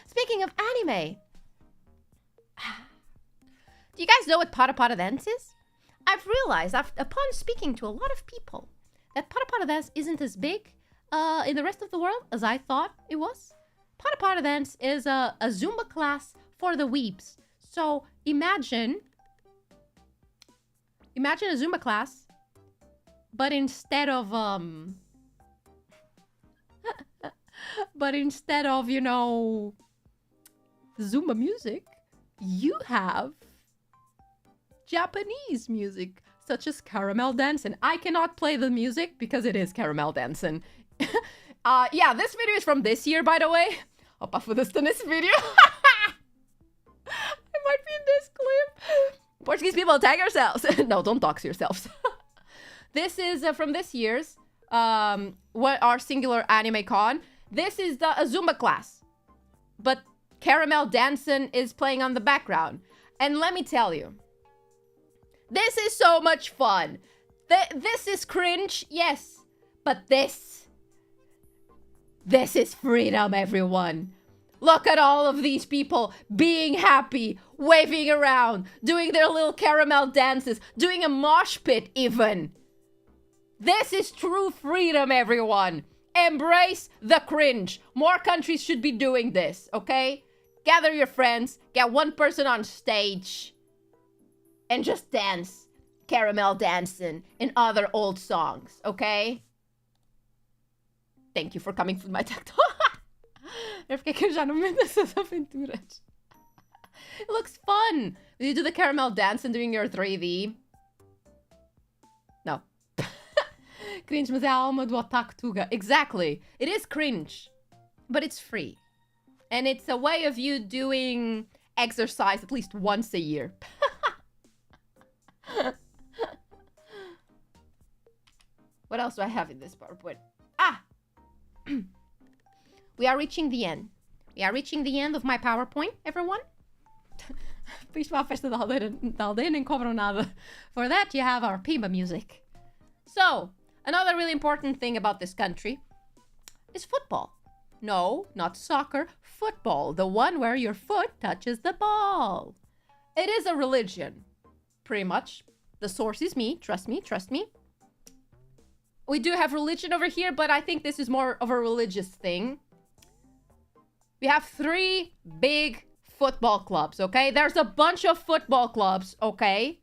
Speaking of anime. Do you guys know what Pada Pada dance is? I've realized, upon speaking to a lot of people, that Pada Pada dance isn't as big in the rest of the world as I thought it was. Pada Pada dance is a Zumba class for the weebs. So imagine a Zumba class, but instead of you know, Zumba music, you have Japanese music, such as caramel dancing. I cannot play the music because it is caramel dancing. Yeah, this video is from this year, by the way. Hoppa for this video. I might be in this clip. Portuguese people, tag yourselves. No, don't dox yourselves. This is from this year's our singular anime con. This is a Zumba class, but caramel dancing is playing on the background. And let me tell you, this is so much fun. This is cringe, yes, but this is freedom, everyone. Look at all of these people being happy, waving around, doing their little caramel dances, doing a mosh pit even. This is true freedom, everyone. Embrace the cringe. More countries should be doing this, okay? Gather your friends, get one person on stage, and just dance. Caramel dancing and other old songs, okay? Thank you for coming for my TikTok. Eu fiquei que eu já não me dessas aventuras. It looks fun. Did you do the caramel dance and doing your 3D? No. Cringe, mas é a alma do otaku tuga. Exactly. It is cringe, but it's free. And it's a way of you doing exercise at least once a year. What else do I have in this PowerPoint? Ah! We are reaching the end. We are reaching the end of my PowerPoint, everyone. Fiz uma festa da aldeia, nem cobram nada. For that, you have our Pimba music. So, another really important thing about this country is football. No, not soccer, football. The one where your foot touches the ball. It is a religion, pretty much. The source is me. Trust me, trust me. We do have religion over here, but I think this is more of a religious thing. We have 3 big football clubs, okay? There's a bunch of football clubs, okay?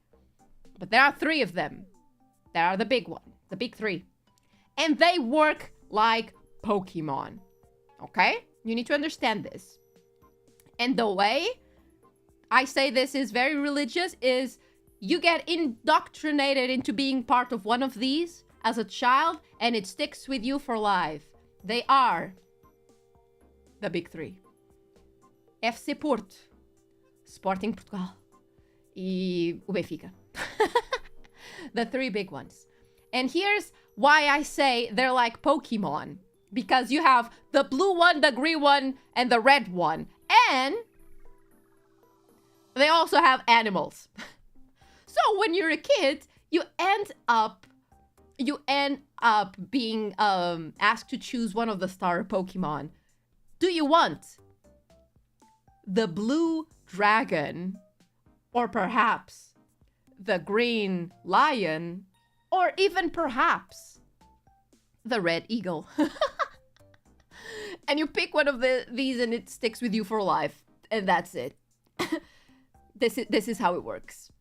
But there are 3 of them. There are the big one, the big 3. And they work like Pokemon, okay? You need to understand this. And the way I say this is very religious is you get indoctrinated into being part of one of these as a child, and it sticks with you for life. They are the big 3. FC Porto, Sporting Portugal, e o Benfica. The 3 big ones. And here's why I say they're like Pokemon. Because you have the blue one, the green one, and the red one. And they also have animals. So when you're a kid, you end up being asked to choose one of the star Pokemon. Do you want the blue dragon, or perhaps the green lion, or even perhaps the red eagle? And you pick one of these and it sticks with you for life. And that's it. This is how it works.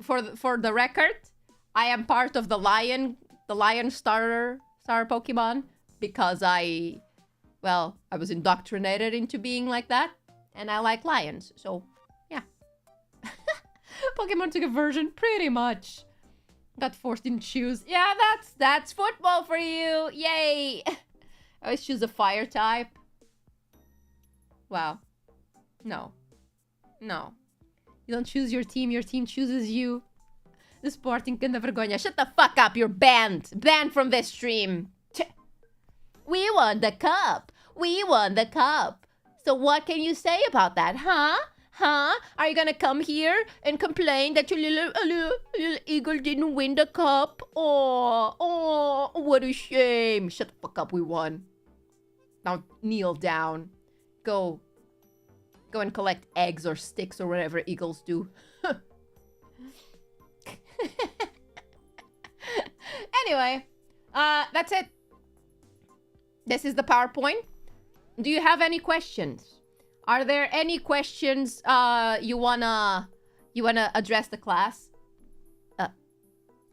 For the record, I am part of the lion star Pokemon because I was indoctrinated into being like that, and I like lions, so yeah. Pokemon took a version, pretty much. Got forced in shoes. Yeah, that's football for you. Yay! I always choose a fire type. Wow. No. You don't choose your team chooses you. The Sporting ganda vergonha. Shut the fuck up, you're banned. Banned from this stream. We won the cup. We won the cup. So what can you say about that, huh? Huh? Are you gonna come here and complain that your little eagle didn't win the cup? Oh, what a shame. Shut the fuck up, we won. Now kneel down. Go and collect eggs or sticks or whatever eagles do. Anyway, that's it. This is the PowerPoint. Do you have any questions? Are there any questions you wanna address the class?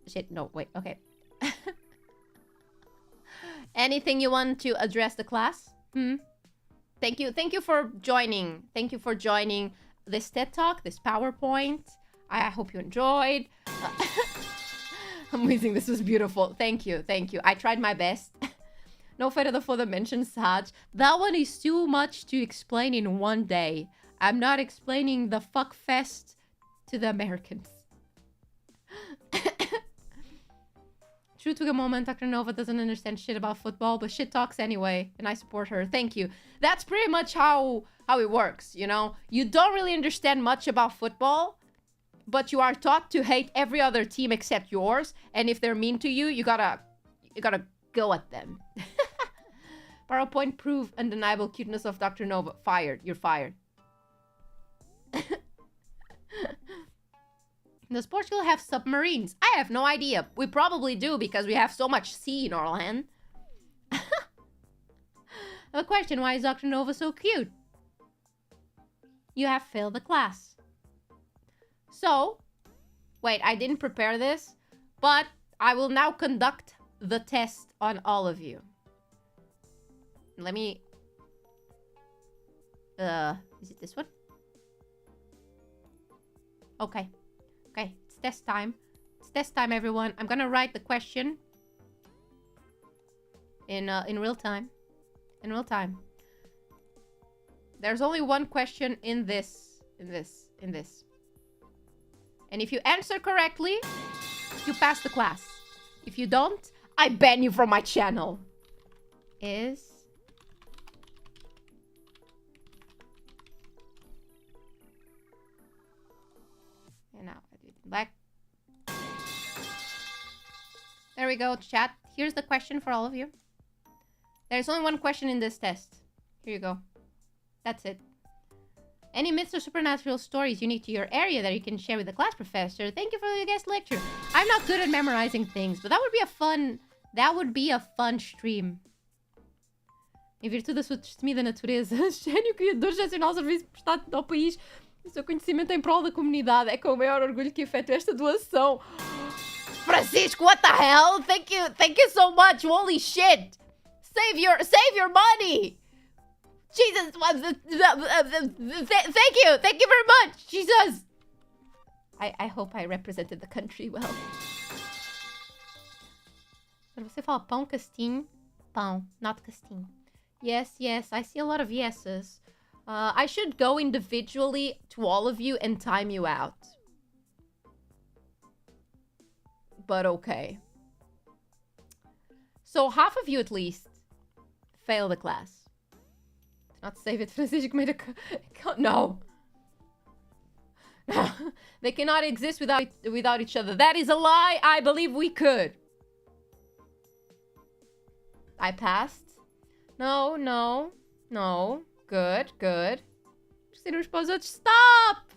Shit, no, wait, okay. Anything you want to address the class? Thank you for joining. Thank you for joining this TED Talk, this PowerPoint. I hope you enjoyed. Amazing, this was beautiful. Thank you. I tried my best. No Feira da Foda mentioned Saj. That one is too much to explain in one day. I'm not explaining the fuck fest to the Americans. True to the moment, Dr.NOVA doesn't understand shit about football, but shit talks anyway, and I support her. Thank you. That's pretty much how it works, you know? You don't really understand much about football, but you are taught to hate every other team except yours, and if they're mean to you, you gotta go at them. PowerPoint prove undeniable cuteness of Dr.NOVA. Fired. You're fired. Does Portugal have submarines? I have no idea. We probably do because we have so much sea in our land. A question, why is Dr.NOVA so cute? You have failed the class. So, wait, I didn't prepare this, but I will now conduct the test on all of you. Let me... is it this one? Okay. Okay, it's test time. It's test time, everyone. I'm gonna write the question in real time. In real time. There's only one question in this. And if you answer correctly, you pass the class. If you don't, I ban you from my channel. And now I do it in black. There we go, chat. Here's the question for all of you. There's only one question in this test. Here you go. That's it. Any myths or supernatural stories unique to your area that you can share with the class professor? Thank you for the guest lecture. I'm not good at memorizing things, but that would be a fun stream. Em virtude da sua destemida natureza, gênio criador excepcional serviço prestado ao país, o seu conhecimento em prol da comunidade é com o maior orgulho que efetuo esta doação. Francisco, what the hell? Thank you so much. Holy shit. Save your money. Jesus, thank you very much. Jesus. I hope I represented the country well. Quando você fala pão, castinho, pão, not castinho. Yes, I see a lot of yeses. I should go individually to all of you and time you out. But okay. So half of you at least fail the class. Not save it, Francisco made a... No. They cannot exist without each other. That is a lie. I believe we could. I passed. No. Good. Stop!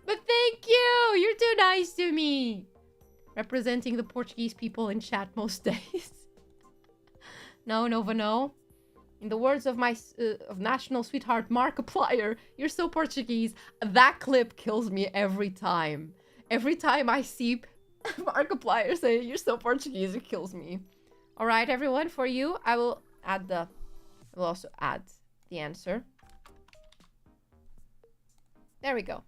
But thank you! You're too nice to me. Representing the Portuguese people in chat most days. No, Nova, no. In the words of my national sweetheart Markiplier, you're so Portuguese. That clip kills me every time. Every time I see Markiplier say you're so Portuguese, it kills me. All right, everyone, for you, I will also add the answer. There we go.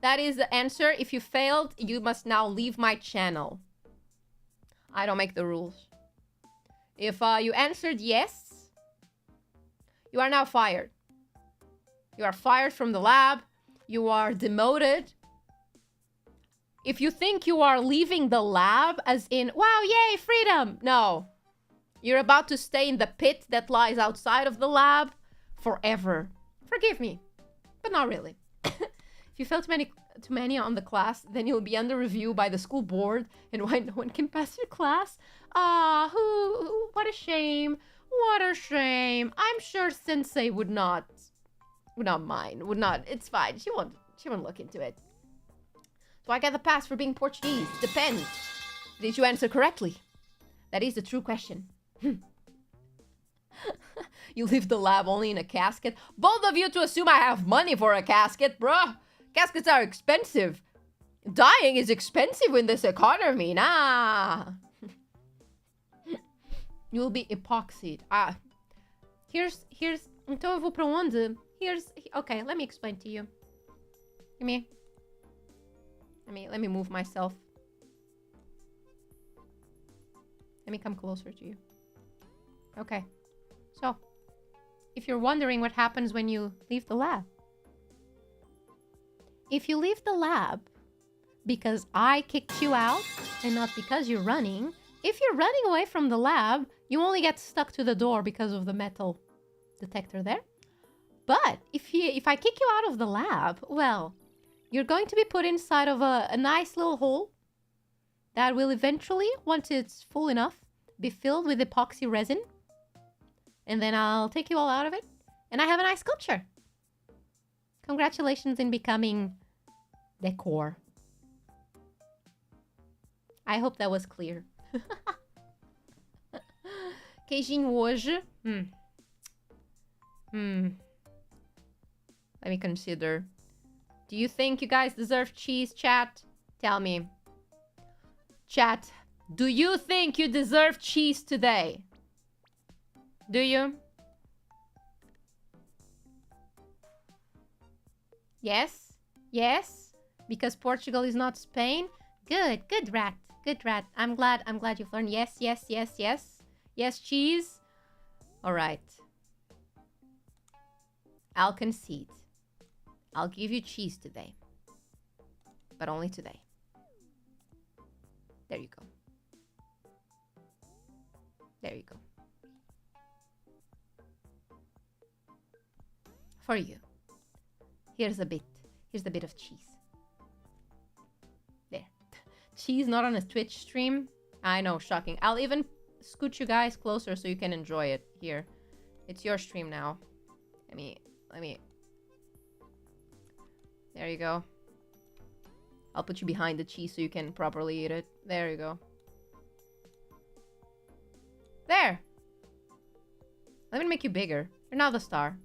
That is the answer. If you failed, you must now leave my channel. I don't make the rules. If you answered yes, you are now fired. You are fired from the lab. you are demoted. If you think you are leaving the lab as in, wow, yay, freedom. No. You're about to stay in the pit that lies outside of the lab forever. Forgive me, but not really. If you fail too many on the class, then you'll be under review by the school board, and why no one can pass your class? What a shame. What a shame. I'm sure Sensei would not mind. It's fine. She won't look into it. Do I get the pass for being Portuguese? Depends. Did you answer correctly? That is the true question. You leave the lab only in a casket? Both of you to assume I have money for a casket, bruh. Caskets are expensive. Dying is expensive in this economy. Nah. You'll be epoxied. Here's... Então eu vou pra onde? Okay, let me explain to you. Let me move myself. Let me come closer to you. Okay. So, if you're wondering what happens when you leave the lab. If you leave the lab because I kicked you out and not because you're running, if you're running away from the lab, you only get stuck to the door because of the metal detector there. But if I kick you out of the lab, well, you're going to be put inside of a nice little hole that will eventually, once it's full enough, be filled with epoxy resin. And then I'll take you all out of it, and I have a nice sculpture. Congratulations in becoming decor. I hope that was clear. Queijinho hoje. Let me consider. Do you think you guys deserve cheese, chat? Tell me. Chat, do you think you deserve cheese today? Do you? Yes? Yes? Because Portugal is not Spain? Good, good rat. Good rat. I'm glad you've learned. Yes, yes, yes, yes. Yes, cheese. All right. I'll concede. I'll give you cheese today. But only today. There you go. There you go. For you. Here's a bit of cheese. There. Cheese not on a Twitch stream? I know, shocking. I'll even scoot you guys closer so you can enjoy it. Here. It's your stream now. Let me... There you go. I'll put you behind the cheese so you can properly eat it. There you go. There! Let me make you bigger. You're now the star.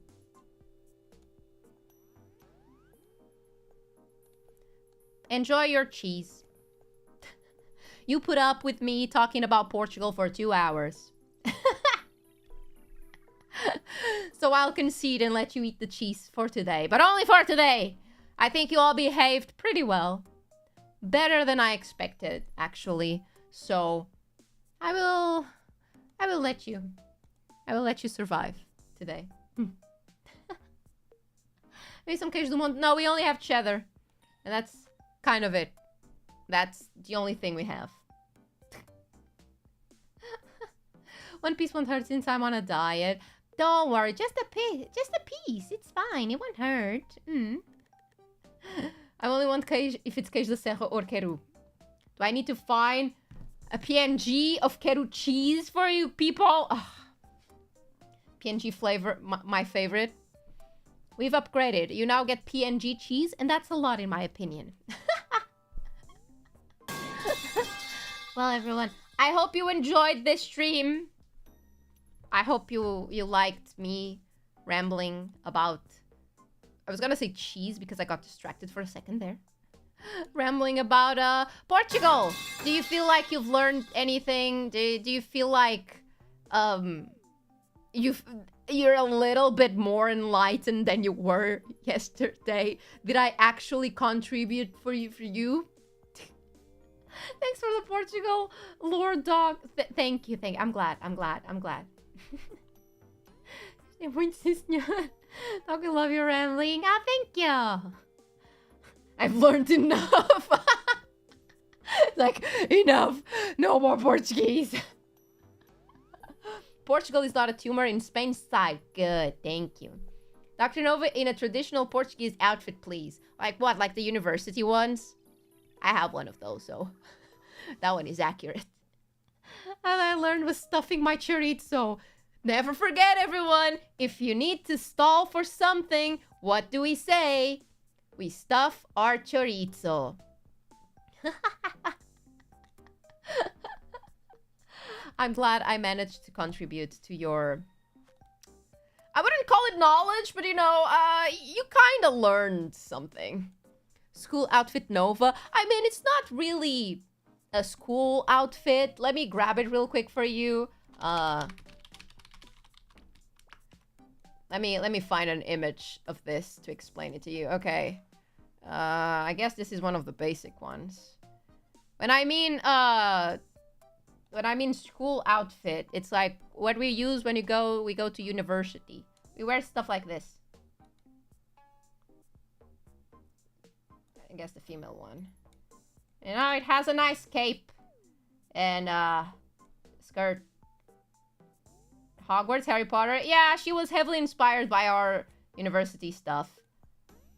Enjoy your cheese. You put up with me talking about Portugal for 2 hours. So I'll concede and let you eat the cheese for today. But only for today! I think you all behaved pretty well. Better than I expected, actually. So I will let you survive today. Maybe some queijo do mundo. No, we only have cheddar. And that's kind of it. That's the only thing we have. One piece won't hurt since I'm on a diet. Don't worry, just a piece. It's fine. It won't hurt. I only want queijo if it's queijo da serra or queijo. Do I need to find a PNG of queijo cheese for you people? Ugh. PNG flavor, my favorite. We've upgraded. You now get PNG cheese, and that's a lot in my opinion. Well, everyone, I hope you enjoyed this stream. I hope you liked me rambling about... I was gonna say cheese because I got distracted for a second there. Rambling about Portugal. Do you feel like you've learned anything? Do you feel like you're a little bit more enlightened than you were yesterday? Did I actually contribute for you? Thanks for the Portugal Lord Dog. Thank you. I'm glad. Muito sim, senhor. Dog, I love your rambling. Ah, thank you. I've learned enough. Like, enough. No more Portuguese. Portugal is not a tumor in Spain's side. Good, thank you. Dr. Nova in a traditional Portuguese outfit, please. Like what? Like the university ones? I have one of those, so that one is accurate. And I learned was stuffing my chorizo. Never forget, everyone. If you need to stall for something, what do we say? We stuff our chorizo. I'm glad I managed to contribute to your... I wouldn't call it knowledge, but you know, you kind of learned something. School outfit Nova. I mean, it's not really a school outfit. Let me grab it real quick for you. Let me find an image of this to explain it to you. Okay. I guess this is one of the basic ones. When I mean school outfit, it's like what we use when we go to university. We wear stuff like this. I guess the female one. You know, it has a nice cape and skirt. Hogwarts, Harry Potter. Yeah, she was heavily inspired by our university stuff.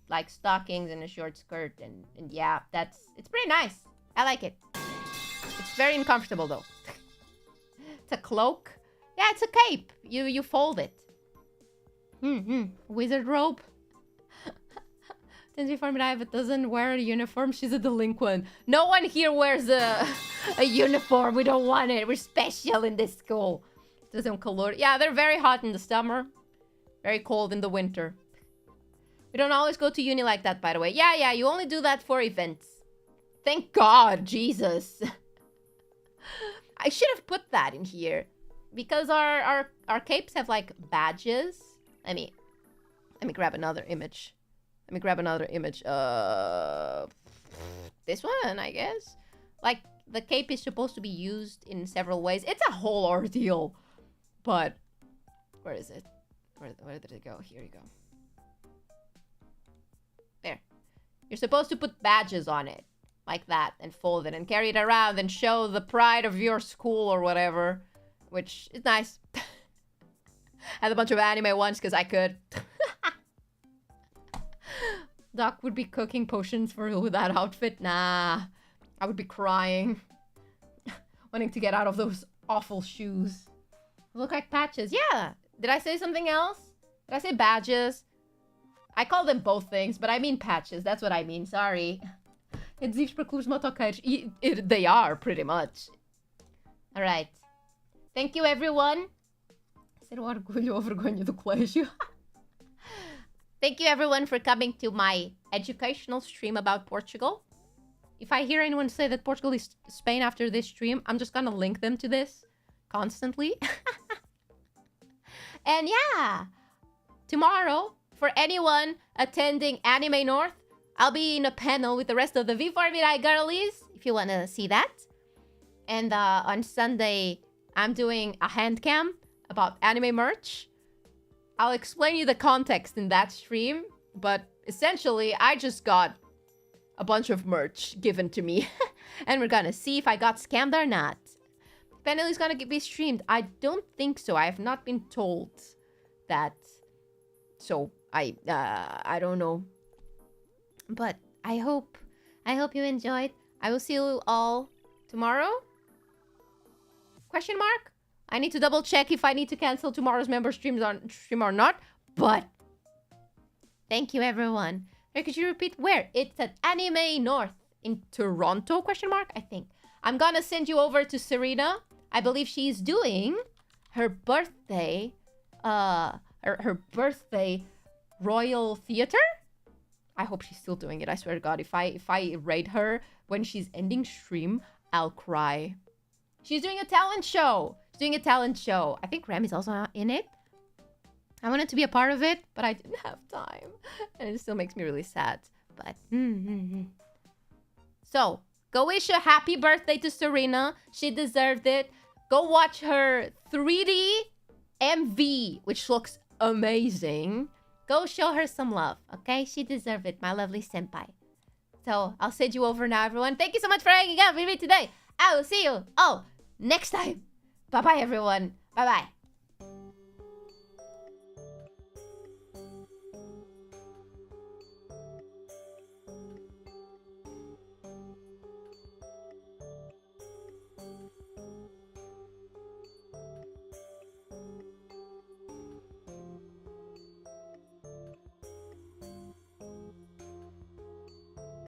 Like stockings and a short skirt and yeah, it's pretty nice. I like it. It's very uncomfortable though. It's a cloak. Yeah, it's a cape. You fold it. Wizard robe. Since V4Mirai but doesn't wear a uniform, she's a delinquent. No one here wears a uniform. We don't want it. We're special in this school. Doesn't color. Yeah, they're very hot in the summer. Very cold in the winter. We don't always go to uni like that, by the way. Yeah, you only do that for events. Thank God, Jesus. I should have put that in here. Because our capes have, like, badges. Let me grab another image. This one, I guess. Like, the cape is supposed to be used in several ways. It's a whole ordeal. But, where is it? Where did it go? Here you go. There. You're supposed to put badges on it. Like that. And fold it. And carry it around. And show the pride of your school or whatever. Which is nice. I had a bunch of anime ones because I could. Doc would be cooking potions for you with that outfit. Nah. I would be crying. Wanting to get out of those awful shoes. Look like patches. Yeah. Did I say something else? Did I say badges? I call them both things, but I mean patches. That's what I mean. Sorry. Adesivos para clubes motoqueiros. They are, pretty much. Alright. Thank you, everyone. Ser orgulho ou vergonha do colégio. Thank you, everyone, for coming to my educational stream about Portugal. If I hear anyone say that Portugal is Spain after this stream, I'm just gonna link them to this constantly. And yeah, tomorrow, for anyone attending Anime North, I'll be in a panel with the rest of the V4Mirai girlies, if you want to see that. And on Sunday, I'm doing a hand cam about anime merch. I'll explain you the context in that stream, but essentially, I just got a bunch of merch given to me. And we're gonna see if I got scammed or not. Panel is gonna be streamed. I don't think so. I have not been told that. So, I don't know. But I hope you enjoyed. I will see you all tomorrow? Question mark? I need to double check if I need to cancel tomorrow's member stream or not. But thank you, everyone. Hey, could you repeat where? It's at Anime North in Toronto? Question mark? I think. I'm gonna send you over to Serena. I believe she's doing her birthday, her birthday Royal Theater. I hope she's still doing it. I swear to God, if I raid her when she's ending stream, I'll cry. She's doing a talent show. I think Rem is also in it. I wanted to be a part of it, but I didn't have time. And it still makes me really sad. But, So, go wish a happy birthday to Serena. She deserved it. Go watch her 3D MV, which looks amazing. Go show her some love, okay? She deserved it, my lovely senpai. So I'll send you over now, everyone. Thank you so much for hanging out with me today. I will see you all next time. Bye-bye, everyone. Bye-bye.